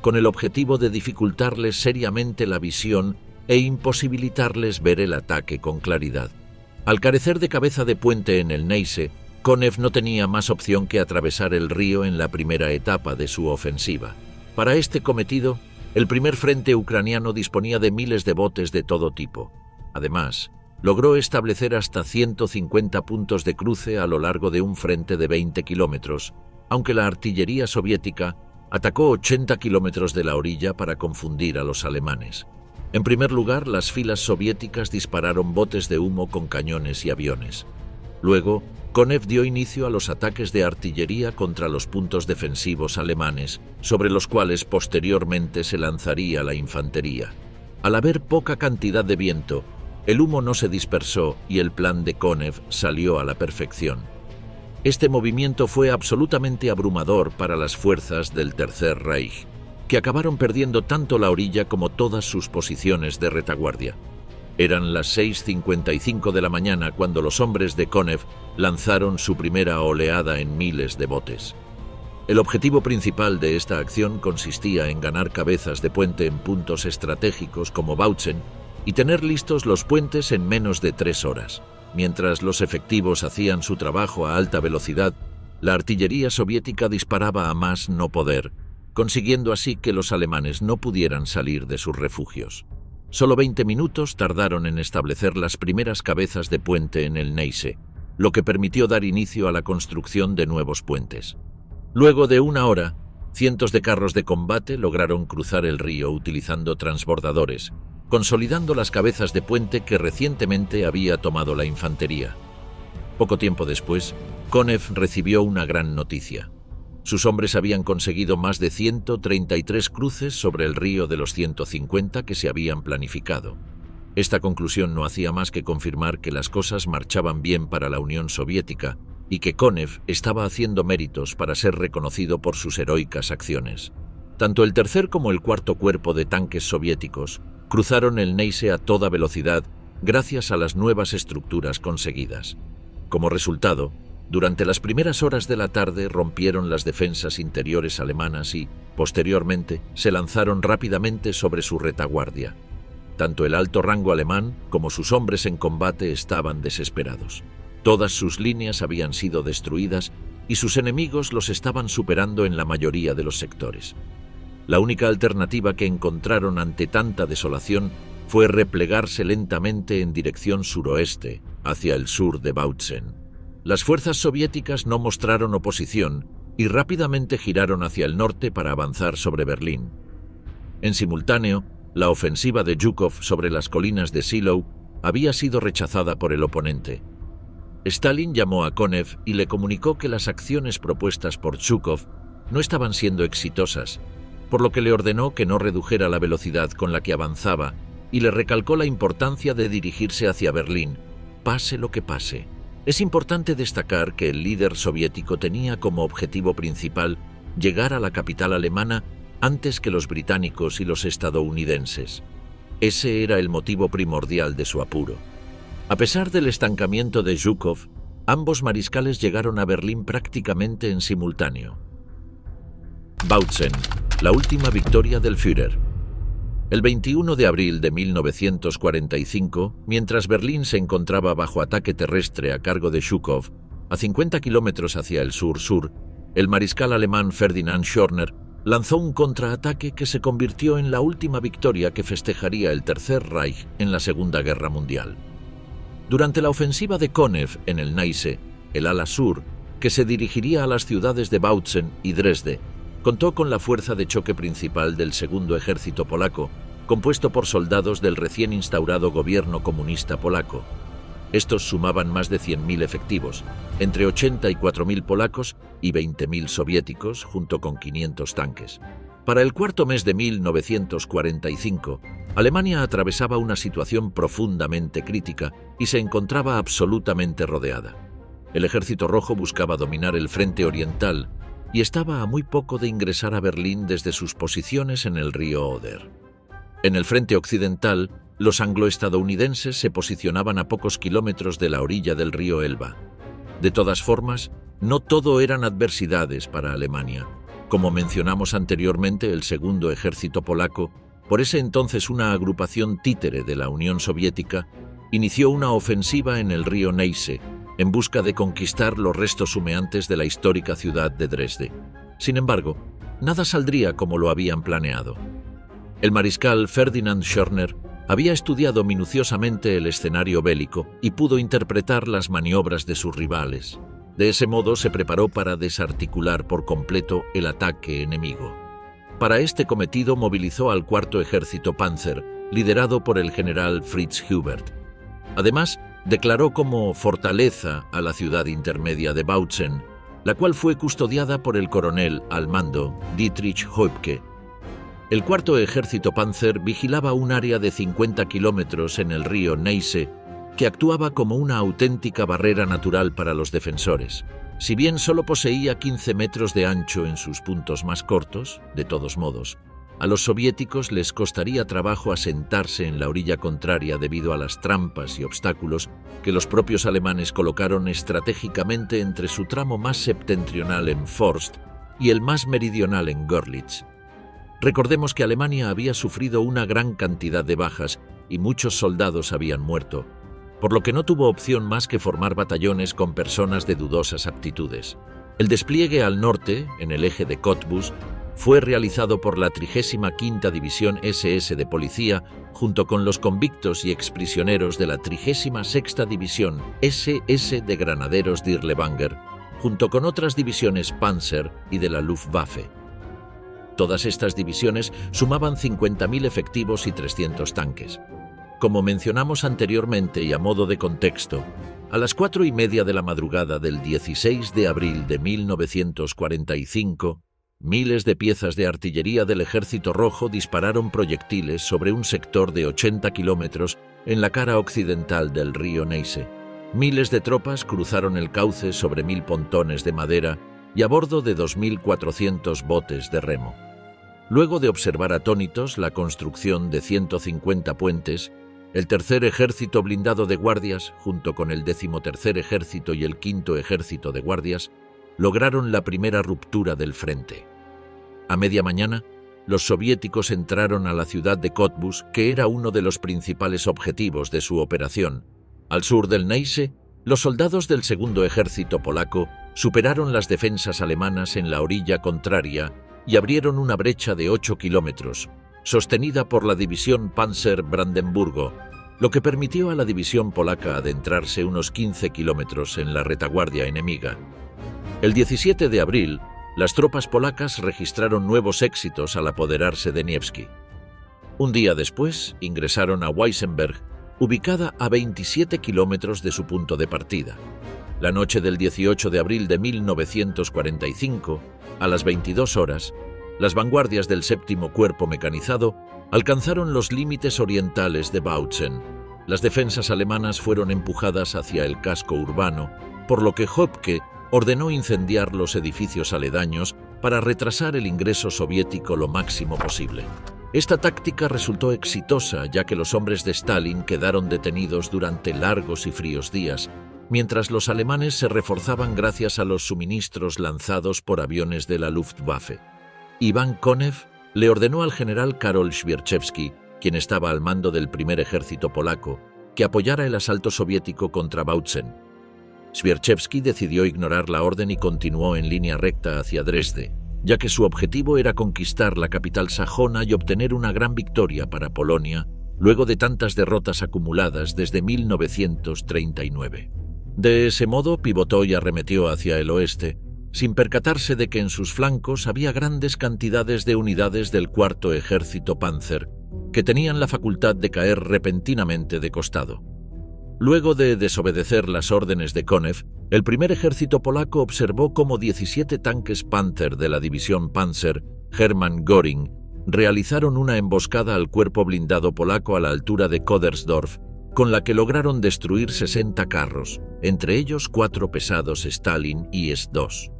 con el objetivo de dificultarles seriamente la visión e imposibilitarles ver el ataque con claridad. Al carecer de cabeza de puente en el Neisse, Konev no tenía más opción que atravesar el río en la primera etapa de su ofensiva. Para este cometido, el primer frente ucraniano disponía de miles de botes de todo tipo. Además, logró establecer hasta 150 puntos de cruce a lo largo de un frente de 20 kilómetros, aunque la artillería soviética atacó 80 kilómetros de la orilla para confundir a los alemanes. En primer lugar, las filas soviéticas dispararon botes de humo con cañones y aviones. Luego, Konev dio inicio a los ataques de artillería contra los puntos defensivos alemanes, sobre los cuales posteriormente se lanzaría la infantería. Al haber poca cantidad de viento, el humo no se dispersó y el plan de Konev salió a la perfección. Este movimiento fue absolutamente abrumador para las fuerzas del Tercer Reich, que acabaron perdiendo tanto la orilla como todas sus posiciones de retaguardia. Eran las 6:55 de la mañana cuando los hombres de Konev lanzaron su primera oleada en miles de botes. El objetivo principal de esta acción consistía en ganar cabezas de puente en puntos estratégicos como Bautzen y tener listos los puentes en menos de 3 horas. Mientras los efectivos hacían su trabajo a alta velocidad, la artillería soviética disparaba a más no poder, consiguiendo así que los alemanes no pudieran salir de sus refugios. Solo 20 minutos tardaron en establecer las primeras cabezas de puente en el Neisse, lo que permitió dar inicio a la construcción de nuevos puentes. Luego de 1 hora, cientos de carros de combate lograron cruzar el río utilizando transbordadores, consolidando las cabezas de puente que recientemente había tomado la infantería. Poco tiempo después, Konev recibió una gran noticia. Sus hombres habían conseguido más de 133 cruces sobre el río de los 150 que se habían planificado. Esta conclusión no hacía más que confirmar que las cosas marchaban bien para la Unión Soviética y que Konev estaba haciendo méritos para ser reconocido por sus heroicas acciones. Tanto el tercer como el cuarto cuerpo de tanques soviéticos cruzaron el Neisse a toda velocidad gracias a las nuevas estructuras conseguidas. Como resultado, durante las primeras horas de la tarde rompieron las defensas interiores alemanas y, posteriormente, se lanzaron rápidamente sobre su retaguardia. Tanto el alto rango alemán como sus hombres en combate estaban desesperados. Todas sus líneas habían sido destruidas y sus enemigos los estaban superando en la mayoría de los sectores. La única alternativa que encontraron ante tanta desolación fue replegarse lentamente en dirección suroeste, hacia el sur de Bautzen. Las fuerzas soviéticas no mostraron oposición y rápidamente giraron hacia el norte para avanzar sobre Berlín. En simultáneo, la ofensiva de Zhukov sobre las colinas de Shiloh había sido rechazada por el oponente. Stalin llamó a Konev y le comunicó que las acciones propuestas por Zhukov no estaban siendo exitosas, por lo que le ordenó que no redujera la velocidad con la que avanzaba y le recalcó la importancia de dirigirse hacia Berlín, pase lo que pase. Es importante destacar que el líder soviético tenía como objetivo principal llegar a la capital alemana antes que los británicos y los estadounidenses. Ese era el motivo primordial de su apuro. A pesar del estancamiento de Zhukov, ambos mariscales llegaron a Berlín prácticamente en simultáneo. Bautzen, la última victoria del Führer. El 21 de abril de 1945, mientras Berlín se encontraba bajo ataque terrestre a cargo de Zhukov, a 50 kilómetros hacia el sur-sur, el mariscal alemán Ferdinand Schörner lanzó un contraataque que se convirtió en la última victoria que festejaría el Tercer Reich en la Segunda Guerra Mundial. Durante la ofensiva de Konev en el Neisse, el ala sur, que se dirigiría a las ciudades de Bautzen y Dresde, contó con la fuerza de choque principal del Segundo Ejército Polaco, compuesto por soldados del recién instaurado gobierno comunista polaco. Estos sumaban más de 100.000 efectivos, entre 84.000 polacos y 20.000 soviéticos, junto con 500 tanques. Para el cuarto mes de 1945, Alemania atravesaba una situación profundamente crítica y se encontraba absolutamente rodeada. El Ejército Rojo buscaba dominar el frente oriental y estaba a muy poco de ingresar a Berlín desde sus posiciones en el río Oder. En el frente occidental, los angloestadounidenses se posicionaban a pocos kilómetros de la orilla del río Elba. De todas formas, no todo eran adversidades para Alemania. Como mencionamos anteriormente, el Segundo Ejército Polaco, por ese entonces una agrupación títere de la Unión Soviética, inició una ofensiva en el río Neisse, en busca de conquistar los restos humeantes de la histórica ciudad de Dresde. Sin embargo, nada saldría como lo habían planeado. El mariscal Ferdinand Schörner había estudiado minuciosamente el escenario bélico y pudo interpretar las maniobras de sus rivales. De ese modo se preparó para desarticular por completo el ataque enemigo. Para este cometido movilizó al Cuarto Ejército Panzer, liderado por el general Fritz Hubert. Además, declaró como fortaleza a la ciudad intermedia de Bautzen, la cual fue custodiada por el coronel al mando Dietrich Hoepke. El Cuarto Ejército Panzer vigilaba un área de 50 kilómetros en el río Neisse que actuaba como una auténtica barrera natural para los defensores. Si bien solo poseía 15 metros de ancho en sus puntos más cortos, de todos modos, a los soviéticos les costaría trabajo asentarse en la orilla contraria debido a las trampas y obstáculos que los propios alemanes colocaron estratégicamente entre su tramo más septentrional en Forst y el más meridional en Görlitz. Recordemos que Alemania había sufrido una gran cantidad de bajas y muchos soldados habían muerto, por lo que no tuvo opción más que formar batallones con personas de dudosas aptitudes. El despliegue al norte, en el eje de Cottbus, fue realizado por la 35ª División SS de Policía junto con los convictos y exprisioneros de la 36ª División SS de Granaderos Dirlewanger, junto con otras divisiones Panzer y de la Luftwaffe. Todas estas divisiones sumaban 50.000 efectivos y 300 tanques. Como mencionamos anteriormente y a modo de contexto, a las 4:30 de la madrugada del 16 de abril de 1945, miles de piezas de artillería del Ejército Rojo dispararon proyectiles sobre un sector de 80 kilómetros en la cara occidental del río Neisse. Miles de tropas cruzaron el cauce sobre 1000 pontones de madera y a bordo de 2.400 botes de remo. Luego de observar atónitos la construcción de 150 puentes, el Tercer Ejército Blindado de Guardias, junto con el 13º Ejército y el 5º Ejército de Guardias, lograron la primera ruptura del frente. A media mañana, los soviéticos entraron a la ciudad de Cottbus, que era uno de los principales objetivos de su operación. Al sur del Neisse, los soldados del Segundo Ejército Polaco superaron las defensas alemanas en la orilla contraria y abrieron una brecha de 8 kilómetros, sostenida por la división Panzer Brandenburgo, lo que permitió a la división polaca adentrarse unos 15 kilómetros en la retaguardia enemiga. El 17 de abril, las tropas polacas registraron nuevos éxitos al apoderarse de Niewski. Un día después, ingresaron a Weissenberg, ubicada a 27 kilómetros de su punto de partida. La noche del 18 de abril de 1945, a las 22 horas, las vanguardias del 7º Cuerpo Mecanizado alcanzaron los límites orientales de Bautzen. Las defensas alemanas fueron empujadas hacia el casco urbano, por lo que Höpke ordenó incendiar los edificios aledaños para retrasar el ingreso soviético lo máximo posible. Esta táctica resultó exitosa, ya que los hombres de Stalin quedaron detenidos durante largos y fríos días, mientras los alemanes se reforzaban gracias a los suministros lanzados por aviones de la Luftwaffe. Iván Konev le ordenó al general Karol Zwierczewski, quien estaba al mando del primer ejército polaco, que apoyara el asalto soviético contra Bautzen. Zwierczewski decidió ignorar la orden y continuó en línea recta hacia Dresde, ya que su objetivo era conquistar la capital sajona y obtener una gran victoria para Polonia, luego de tantas derrotas acumuladas desde 1939. De ese modo pivotó y arremetió hacia el oeste, sin percatarse de que en sus flancos había grandes cantidades de unidades del 4º Ejército Panzer, que tenían la facultad de caer repentinamente de costado. Luego de desobedecer las órdenes de Konev, el primer ejército polaco observó cómo 17 tanques Panther de la división Panzer Hermann Göring realizaron una emboscada al cuerpo blindado polaco a la altura de Kodersdorf, con la que lograron destruir 60 carros, entre ellos 4 pesados Stalin y S-2.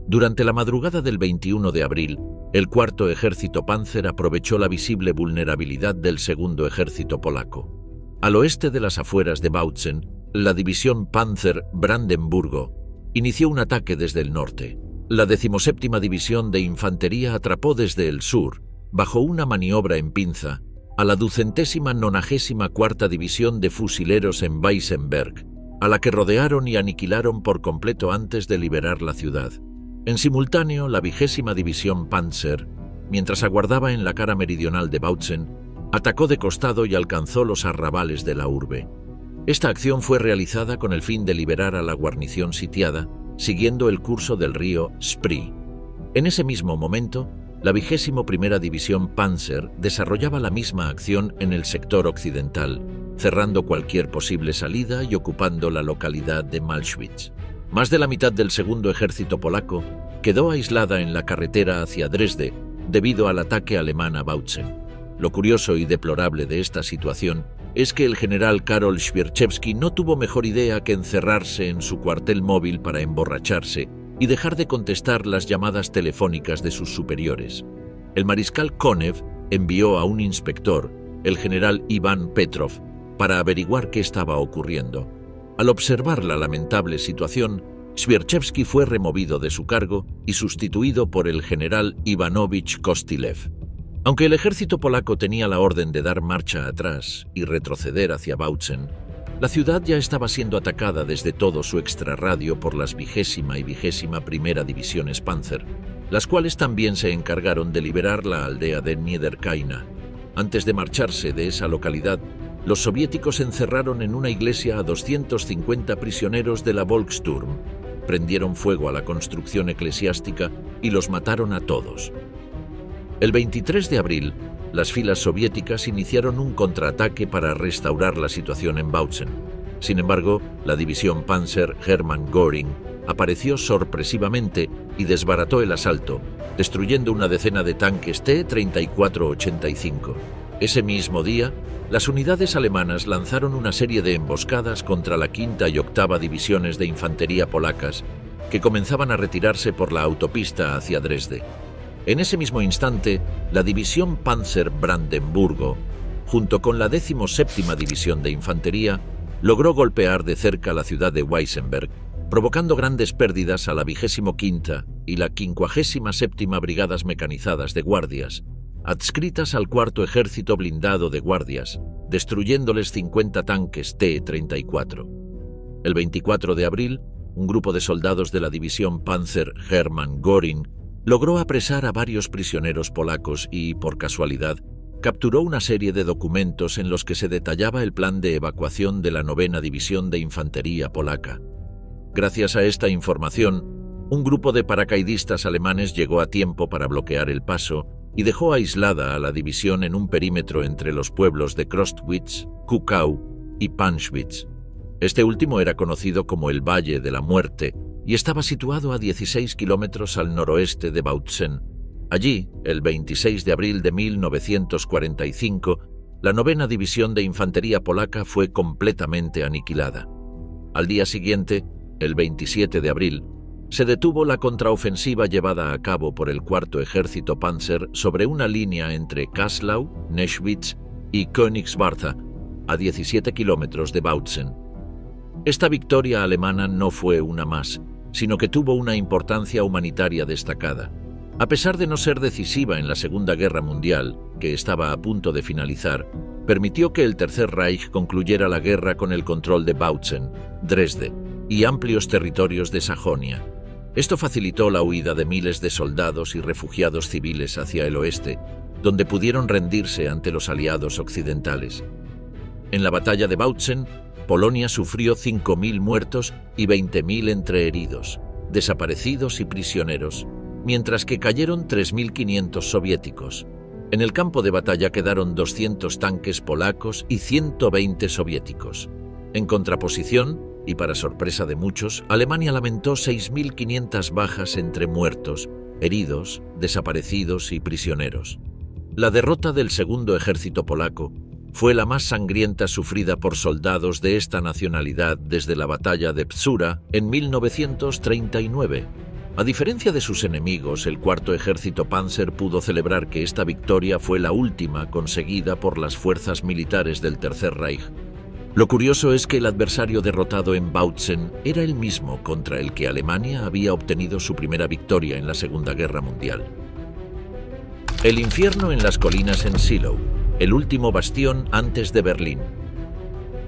Durante la madrugada del 21 de abril, el 4º Ejército Panzer aprovechó la visible vulnerabilidad del 2º Ejército polaco. Al oeste de las afueras de Bautzen, la división Panzer Brandenburgo inició un ataque desde el norte. La 17ª División de Infantería atrapó desde el sur, bajo una maniobra en pinza, a la 294ª División de Fusileros en Weissenberg, a la que rodearon y aniquilaron por completo antes de liberar la ciudad. En simultáneo, la 20ª División Panzer, mientras aguardaba en la cara meridional de Bautzen, atacó de costado y alcanzó los arrabales de la urbe. Esta acción fue realizada con el fin de liberar a la guarnición sitiada, siguiendo el curso del río Spree. En ese mismo momento, la 21ª División Panzer desarrollaba la misma acción en el sector occidental, cerrando cualquier posible salida y ocupando la localidad de Malschwitz. Más de la mitad del 2º Ejército polaco quedó aislada en la carretera hacia Dresde debido al ataque alemán a Bautzen. Lo curioso y deplorable de esta situación es que el general Karol Zwierczewski no tuvo mejor idea que encerrarse en su cuartel móvil para emborracharse y dejar de contestar las llamadas telefónicas de sus superiores. El mariscal Konev envió a un inspector, el general Iván Petrov, para averiguar qué estaba ocurriendo. Al observar la lamentable situación, Zwierczewski fue removido de su cargo y sustituido por el general Ivanovich Kostilev. Aunque el ejército polaco tenía la orden de dar marcha atrás y retroceder hacia Bautzen, la ciudad ya estaba siendo atacada desde todo su extrarradio por las 20ª y 21ª Divisiones Panzer, las cuales también se encargaron de liberar la aldea de Niederkaina. Antes de marcharse de esa localidad, los soviéticos encerraron en una iglesia a 250 prisioneros de la Volkssturm, prendieron fuego a la construcción eclesiástica y los mataron a todos. El 23 de abril, las filas soviéticas iniciaron un contraataque para restaurar la situación en Bautzen. Sin embargo, la división Panzer Hermann Göring apareció sorpresivamente y desbarató el asalto, destruyendo una decena de tanques T-34-85. Ese mismo día, las unidades alemanas lanzaron una serie de emboscadas contra la 5ª y 8ª Divisiones de Infantería polacas, que comenzaban a retirarse por la autopista hacia Dresde. En ese mismo instante, la división Panzer Brandenburgo, junto con la 17ª División de Infantería, logró golpear de cerca la ciudad de Weissenberg, provocando grandes pérdidas a la 25ª y la 57ª Brigadas Mecanizadas de Guardias, adscritas al 4º Ejército Blindado de Guardias, destruyéndoles 50 tanques T-34. El 24 de abril, un grupo de soldados de la división Panzer Hermann Göring logró apresar a varios prisioneros polacos y, por casualidad, capturó una serie de documentos en los que se detallaba el plan de evacuación de la 9ª División de Infantería polaca. Gracias a esta información, un grupo de paracaidistas alemanes llegó a tiempo para bloquear el paso y dejó aislada a la división en un perímetro entre los pueblos de Crostwitz, Kuckau y Panschwitz. Este último era conocido como el Valle de la Muerte y estaba situado a 16 kilómetros al noroeste de Bautzen. Allí, el 26 de abril de 1945, la 9ª División de Infantería polaca fue completamente aniquilada. Al día siguiente, el 27 de abril, se detuvo la contraofensiva llevada a cabo por el 4º Ejército Panzer sobre una línea entre Kaslau, Neschwitz y Königswartha, a 17 kilómetros de Bautzen. Esta victoria alemana no fue una más, sino que tuvo una importancia humanitaria destacada. A pesar de no ser decisiva en la Segunda Guerra Mundial, que estaba a punto de finalizar, permitió que el Tercer Reich concluyera la guerra con el control de Bautzen, Dresde y amplios territorios de Sajonia. Esto facilitó la huida de miles de soldados y refugiados civiles hacia el oeste, donde pudieron rendirse ante los aliados occidentales. En la batalla de Bautzen, Polonia sufrió 5.000 muertos y 20.000 entre heridos, desaparecidos y prisioneros, mientras que cayeron 3.500 soviéticos. En el campo de batalla quedaron 200 tanques polacos y 120 soviéticos. En contraposición, y para sorpresa de muchos, Alemania lamentó 6.500 bajas entre muertos, heridos, desaparecidos y prisioneros. La derrota del Segundo Ejército polaco fue la más sangrienta sufrida por soldados de esta nacionalidad desde la batalla de Bzura en 1939. A diferencia de sus enemigos, el 4º Ejército Panzer pudo celebrar que esta victoria fue la última conseguida por las fuerzas militares del Tercer Reich. Lo curioso es que el adversario derrotado en Bautzen era el mismo contra el que Alemania había obtenido su primera victoria en la Segunda Guerra Mundial. El infierno en las colinas en Ziellau, el último bastión antes de Berlín.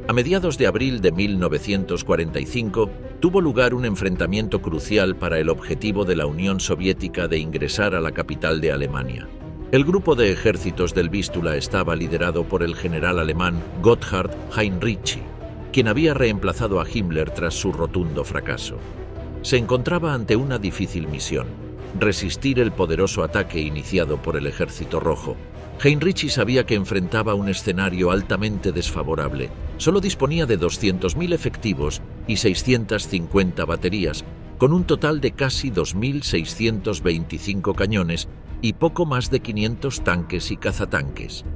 A mediados de abril de 1945 tuvo lugar un enfrentamiento crucial para el objetivo de la Unión Soviética de ingresar a la capital de Alemania. El grupo de ejércitos del Vístula estaba liderado por el general alemán Gotthard Heinrici, quien había reemplazado a Himmler tras su rotundo fracaso. Se encontraba ante una difícil misión: resistir el poderoso ataque iniciado por el Ejército Rojo. Heinrici sabía que enfrentaba un escenario altamente desfavorable. Solo disponía de 200.000 efectivos y 650 baterías, con un total de casi 2.625 cañones y poco más de 500 tanques y cazatanques.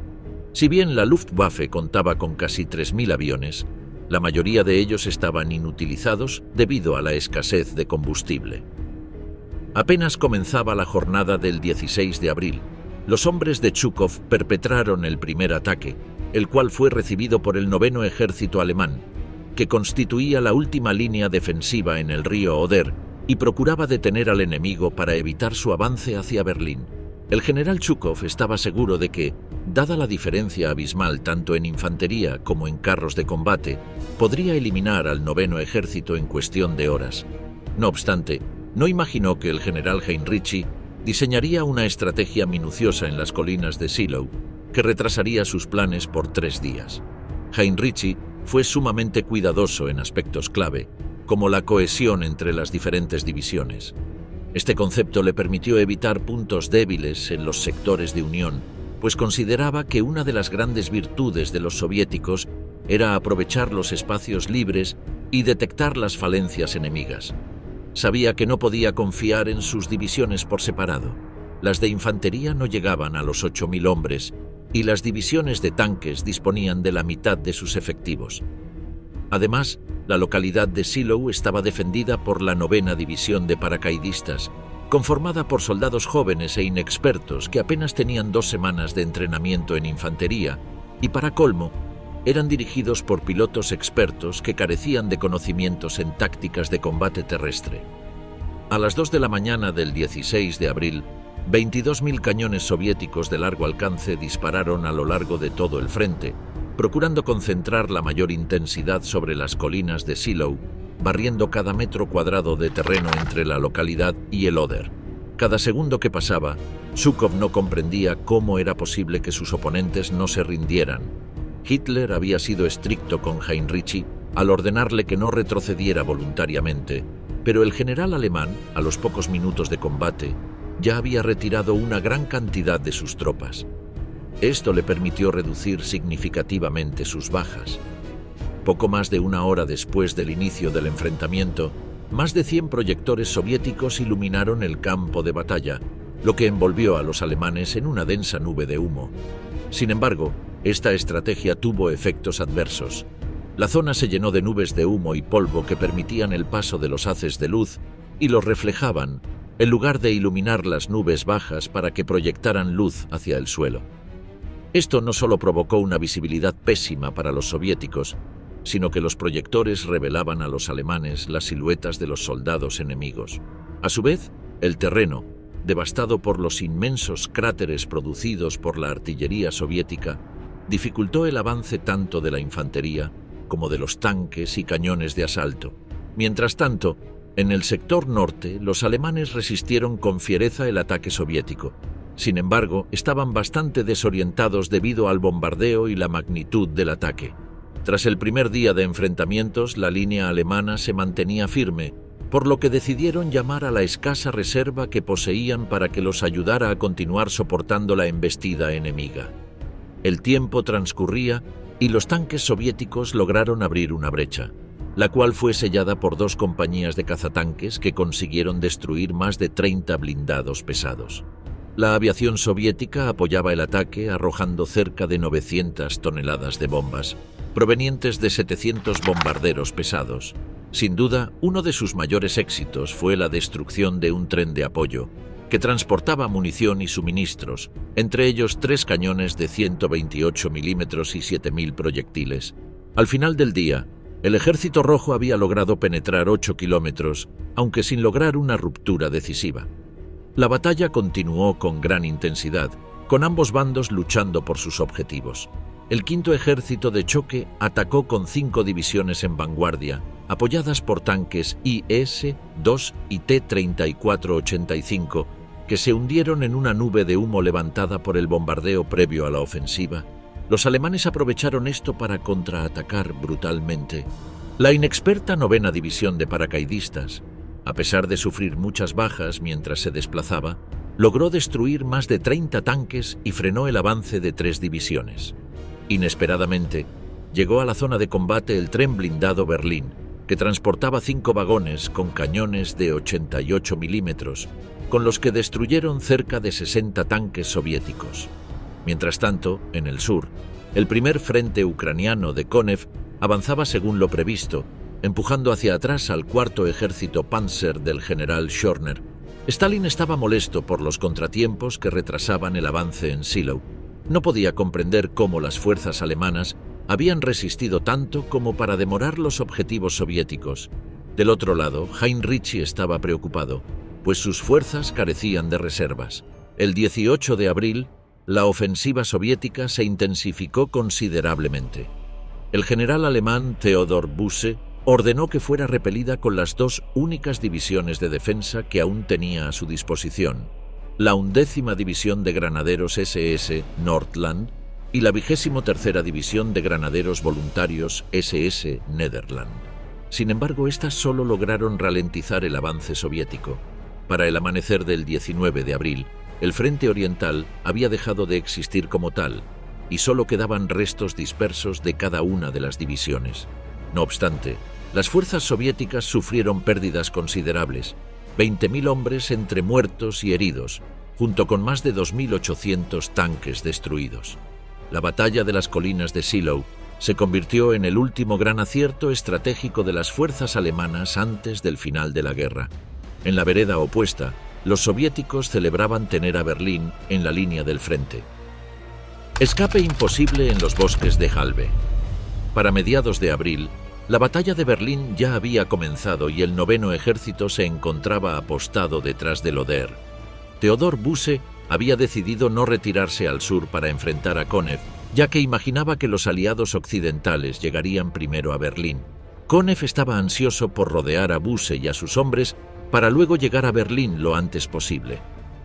Si bien la Luftwaffe contaba con casi 3.000 aviones, la mayoría de ellos estaban inutilizados debido a la escasez de combustible. Apenas comenzaba la jornada del 16 de abril, los hombres de Zhukov perpetraron el primer ataque, el cual fue recibido por el 9º Ejército alemán, que constituía la última línea defensiva en el río Oder y procuraba detener al enemigo para evitar su avance hacia Berlín. El general Zhukov estaba seguro de que, dada la diferencia abismal tanto en infantería como en carros de combate, podría eliminar al 9º Ejército en cuestión de horas. No obstante, no imaginó que el general Heinrici diseñaría una estrategia minuciosa en las colinas de Ziellau, que retrasaría sus planes por 3 días. Heinrici fue sumamente cuidadoso en aspectos clave, como la cohesión entre las diferentes divisiones. Este concepto le permitió evitar puntos débiles en los sectores de unión, pues consideraba que una de las grandes virtudes de los soviéticos era aprovechar los espacios libres y detectar las falencias enemigas. Sabía que no podía confiar en sus divisiones por separado. Las de infantería no llegaban a los 8.000 hombres y las divisiones de tanques disponían de la mitad de sus efectivos. Además, la localidad de Ziellau estaba defendida por la 9ª División de Paracaidistas, conformada por soldados jóvenes e inexpertos que apenas tenían 2 semanas de entrenamiento en infantería y, para colmo, eran dirigidos por pilotos expertos que carecían de conocimientos en tácticas de combate terrestre. A las 2 de la mañana del 16 de abril, 22.000 cañones soviéticos de largo alcance dispararon a lo largo de todo el frente, procurando concentrar la mayor intensidad sobre las colinas de Ziellau, barriendo cada metro cuadrado de terreno entre la localidad y el Oder. Cada segundo que pasaba, Zhukov no comprendía cómo era posible que sus oponentes no se rindieran. Hitler había sido estricto con Heinrici al ordenarle que no retrocediera voluntariamente, pero el general alemán, a los pocos minutos de combate, ya había retirado una gran cantidad de sus tropas. Esto le permitió reducir significativamente sus bajas. Poco más de una hora después del inicio del enfrentamiento, más de 100 proyectores soviéticos iluminaron el campo de batalla, lo que envolvió a los alemanes en una densa nube de humo. Sin embargo, esta estrategia tuvo efectos adversos. La zona se llenó de nubes de humo y polvo que permitían el paso de los haces de luz y los reflejaban, en lugar de iluminar las nubes bajas para que proyectaran luz hacia el suelo. Esto no solo provocó una visibilidad pésima para los soviéticos, sino que los proyectores revelaban a los alemanes las siluetas de los soldados enemigos. A su vez, el terreno, devastado por los inmensos cráteres producidos por la artillería soviética, dificultó el avance tanto de la infantería como de los tanques y cañones de asalto. Mientras tanto, en el sector norte, los alemanes resistieron con fiereza el ataque soviético. Sin embargo, estaban bastante desorientados debido al bombardeo y la magnitud del ataque. Tras el primer día de enfrentamientos, la línea alemana se mantenía firme, por lo que decidieron llamar a la escasa reserva que poseían para que los ayudara a continuar soportando la embestida enemiga. El tiempo transcurría y los tanques soviéticos lograron abrir una brecha, la cual fue sellada por 2 compañías de cazatanques que consiguieron destruir más de 30 blindados pesados. La aviación soviética apoyaba el ataque arrojando cerca de 900 toneladas de bombas, provenientes de 700 bombarderos pesados. Sin duda, uno de sus mayores éxitos fue la destrucción de un tren de apoyo, que transportaba munición y suministros, entre ellos 3 cañones de 128 milímetros y 7.000 proyectiles. Al final del día, el Ejército Rojo había logrado penetrar 8 kilómetros, aunque sin lograr una ruptura decisiva. La batalla continuó con gran intensidad, con ambos bandos luchando por sus objetivos. El Quinto Ejército de Choque atacó con 5 divisiones en vanguardia, apoyadas por tanques IS-2 y T-34-85, que se hundieron en una nube de humo levantada por el bombardeo previo a la ofensiva. Los alemanes aprovecharon esto para contraatacar brutalmente. La inexperta 9ª División de Paracaidistas, a pesar de sufrir muchas bajas mientras se desplazaba, logró destruir más de 30 tanques y frenó el avance de 3 divisiones. Inesperadamente, llegó a la zona de combate el tren blindado Berlín, que transportaba 5 vagones con cañones de 88 milímetros, con los que destruyeron cerca de 60 tanques soviéticos. Mientras tanto, en el sur, el primer frente ucraniano de Konev avanzaba según lo previsto, empujando hacia atrás al 4º Ejército Panzer del general Schörner. Stalin estaba molesto por los contratiempos que retrasaban el avance en Shiloh. No podía comprender cómo las fuerzas alemanas habían resistido tanto como para demorar los objetivos soviéticos. Del otro lado, Heinrich estaba preocupado, pues sus fuerzas carecían de reservas. El 18 de abril, la ofensiva soviética se intensificó considerablemente. El general alemán Theodor Busse ordenó que fuera repelida con las 2 únicas divisiones de defensa que aún tenía a su disposición: la 11ª División de Granaderos SS Nordland y la 23ª División de Granaderos Voluntarios SS Nederland. Sin embargo, estas solo lograron ralentizar el avance soviético. Para el amanecer del 19 de abril, el frente oriental había dejado de existir como tal, y solo quedaban restos dispersos de cada una de las divisiones. No obstante, las fuerzas soviéticas sufrieron pérdidas considerables: 20.000 hombres entre muertos y heridos, junto con más de 2.800 tanques destruidos. La batalla de las colinas de Shiloh se convirtió en el último gran acierto estratégico de las fuerzas alemanas antes del final de la guerra. En la vereda opuesta, los soviéticos celebraban tener a Berlín en la línea del frente. Escape imposible en los bosques de Halbe. Para mediados de abril, la batalla de Berlín ya había comenzado y el 9º Ejército se encontraba apostado detrás del Oder. Theodor Busse había decidido no retirarse al sur para enfrentar a Konev, ya que imaginaba que los aliados occidentales llegarían primero a Berlín. Konev estaba ansioso por rodear a Busse y a sus hombres para luego llegar a Berlín lo antes posible.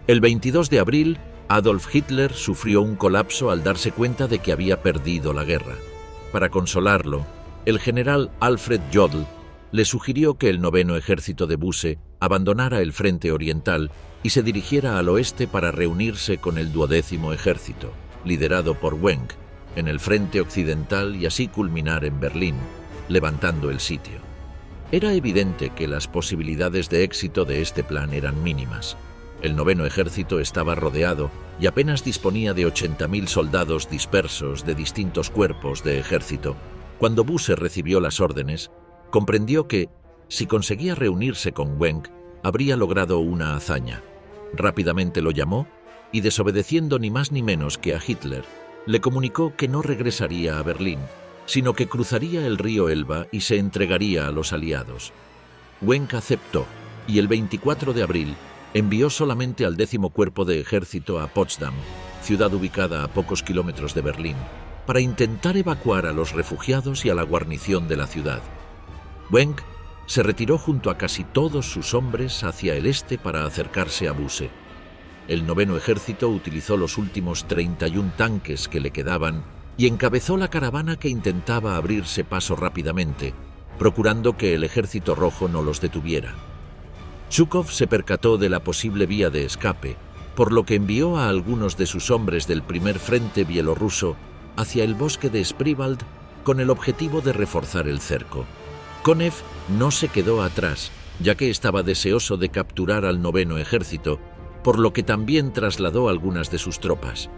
El 22 de abril, Adolf Hitler sufrió un colapso al darse cuenta de que había perdido la guerra. Para consolarlo, el general Alfred Jodl le sugirió que el 9º Ejército de Busse abandonara el frente oriental y se dirigiera al oeste para reunirse con el 12º Ejército, liderado por Wenck, en el frente occidental y así culminar en Berlín, levantando el sitio. Era evidente que las posibilidades de éxito de este plan eran mínimas. El 9º Ejército estaba rodeado y apenas disponía de 80.000 soldados dispersos de distintos cuerpos de ejército. Cuando Busse recibió las órdenes, comprendió que, si conseguía reunirse con Wenck, habría logrado una hazaña. Rápidamente lo llamó y, desobedeciendo ni más ni menos que a Hitler, le comunicó que no regresaría a Berlín, sino que cruzaría el río Elba y se entregaría a los aliados. Wenck aceptó y el 24 de abril envió solamente al 10º Cuerpo de Ejército a Potsdam, ciudad ubicada a pocos kilómetros de Berlín, para intentar evacuar a los refugiados y a la guarnición de la ciudad. Wenck se retiró junto a casi todos sus hombres hacia el este para acercarse a Busse. El 9º Ejército utilizó los últimos 31 tanques que le quedaban y encabezó la caravana que intentaba abrirse paso rápidamente, procurando que el Ejército Rojo no los detuviera. Zhukov se percató de la posible vía de escape, por lo que envió a algunos de sus hombres del primer frente bielorruso hacia el bosque de Spreewald con el objetivo de reforzar el cerco. Konev no se quedó atrás, ya que estaba deseoso de capturar al 9º Ejército, por lo que también trasladó algunas de sus tropas.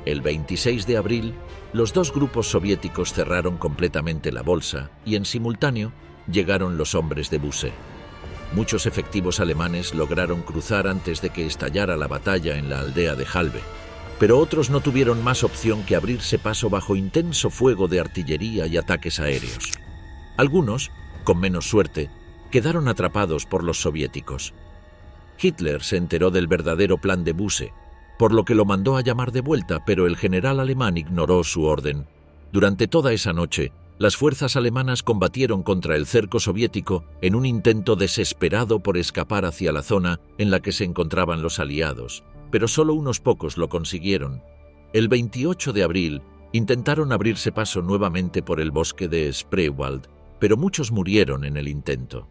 El 26 de abril, los dos grupos soviéticos cerraron completamente la bolsa y en simultáneo llegaron los hombres de Busse. Muchos efectivos alemanes lograron cruzar antes de que estallara la batalla en la aldea de Halbe, pero otros no tuvieron más opción que abrirse paso bajo intenso fuego de artillería y ataques aéreos. Algunos, con menos suerte, quedaron atrapados por los soviéticos. Hitler se enteró del verdadero plan de Busse, por lo que lo mandó a llamar de vuelta, pero el general alemán ignoró su orden. Durante toda esa noche, las fuerzas alemanas combatieron contra el cerco soviético en un intento desesperado por escapar hacia la zona en la que se encontraban los aliados, pero solo unos pocos lo consiguieron. El 28 de abril intentaron abrirse paso nuevamente por el bosque de Spreewald, pero muchos murieron en el intento.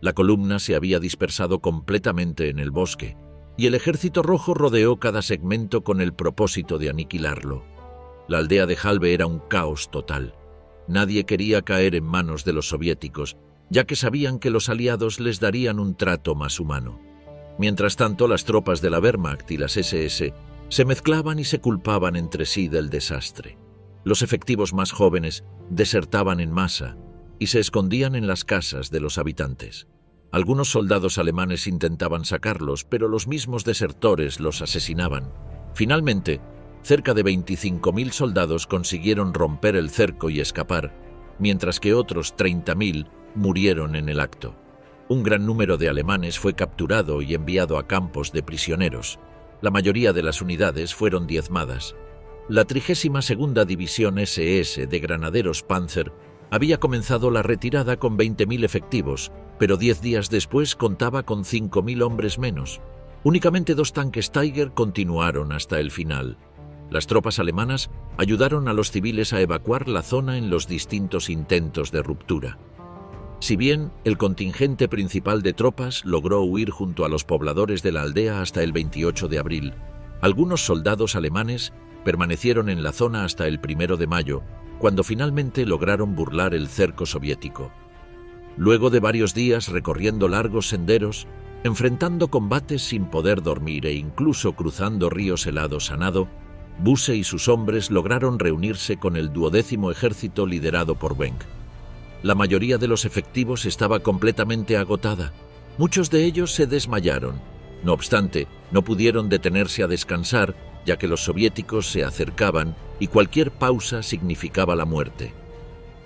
La columna se había dispersado completamente en el bosque, y el Ejército Rojo rodeó cada segmento con el propósito de aniquilarlo. La aldea de Halbe era un caos total. Nadie quería caer en manos de los soviéticos, ya que sabían que los aliados les darían un trato más humano. Mientras tanto, las tropas de la Wehrmacht y las SS se mezclaban y se culpaban entre sí del desastre. Los efectivos más jóvenes desertaban en masa y se escondían en las casas de los habitantes. Algunos soldados alemanes intentaban sacarlos, pero los mismos desertores los asesinaban. Finalmente, cerca de 25.000 soldados consiguieron romper el cerco y escapar, mientras que otros 30.000 murieron en el acto. Un gran número de alemanes fue capturado y enviado a campos de prisioneros. La mayoría de las unidades fueron diezmadas. La 32ª División SS de Granaderos Panzer había comenzado la retirada con 20.000 efectivos, pero 10 días después contaba con 5.000 hombres menos. Únicamente 2 tanques Tiger continuaron hasta el final. Las tropas alemanas ayudaron a los civiles a evacuar la zona en los distintos intentos de ruptura. Si bien el contingente principal de tropas logró huir junto a los pobladores de la aldea hasta el 28 de abril, algunos soldados alemanes permanecieron en la zona hasta el 1 de mayo, cuando finalmente lograron burlar el cerco soviético. Luego de varios días recorriendo largos senderos, enfrentando combates sin poder dormir e incluso cruzando ríos helados a nado, Busse y sus hombres lograron reunirse con el 12º Ejército liderado por Wenck. La mayoría de los efectivos estaba completamente agotada. Muchos de ellos se desmayaron. No obstante, no pudieron detenerse a descansar, ya que los soviéticos se acercaban y cualquier pausa significaba la muerte.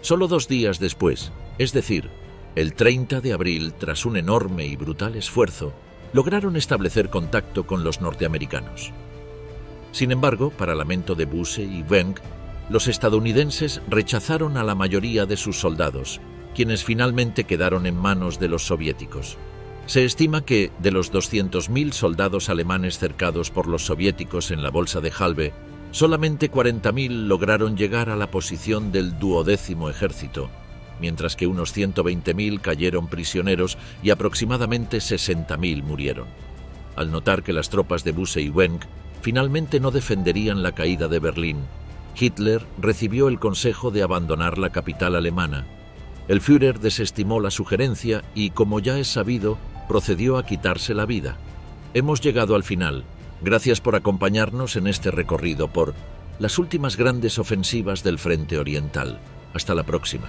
Solo 2 días después, es decir, el 30 de abril, tras un enorme y brutal esfuerzo, lograron establecer contacto con los norteamericanos. Sin embargo, para lamento de Busse y Wenck, los estadounidenses rechazaron a la mayoría de sus soldados, quienes finalmente quedaron en manos de los soviéticos. Se estima que, de los 200.000 soldados alemanes cercados por los soviéticos en la bolsa de Halbe, solamente 40.000 lograron llegar a la posición del 12º Ejército, mientras que unos 120.000 cayeron prisioneros y aproximadamente 60.000 murieron. Al notar que las tropas de Busse y Wenck finalmente no defenderían la caída de Berlín, Hitler recibió el consejo de abandonar la capital alemana. El Führer desestimó la sugerencia y, como ya es sabido, procedió a quitarse la vida. Hemos llegado al final. Gracias por acompañarnos en este recorrido por las últimas grandes ofensivas del Frente Oriental. Hasta la próxima.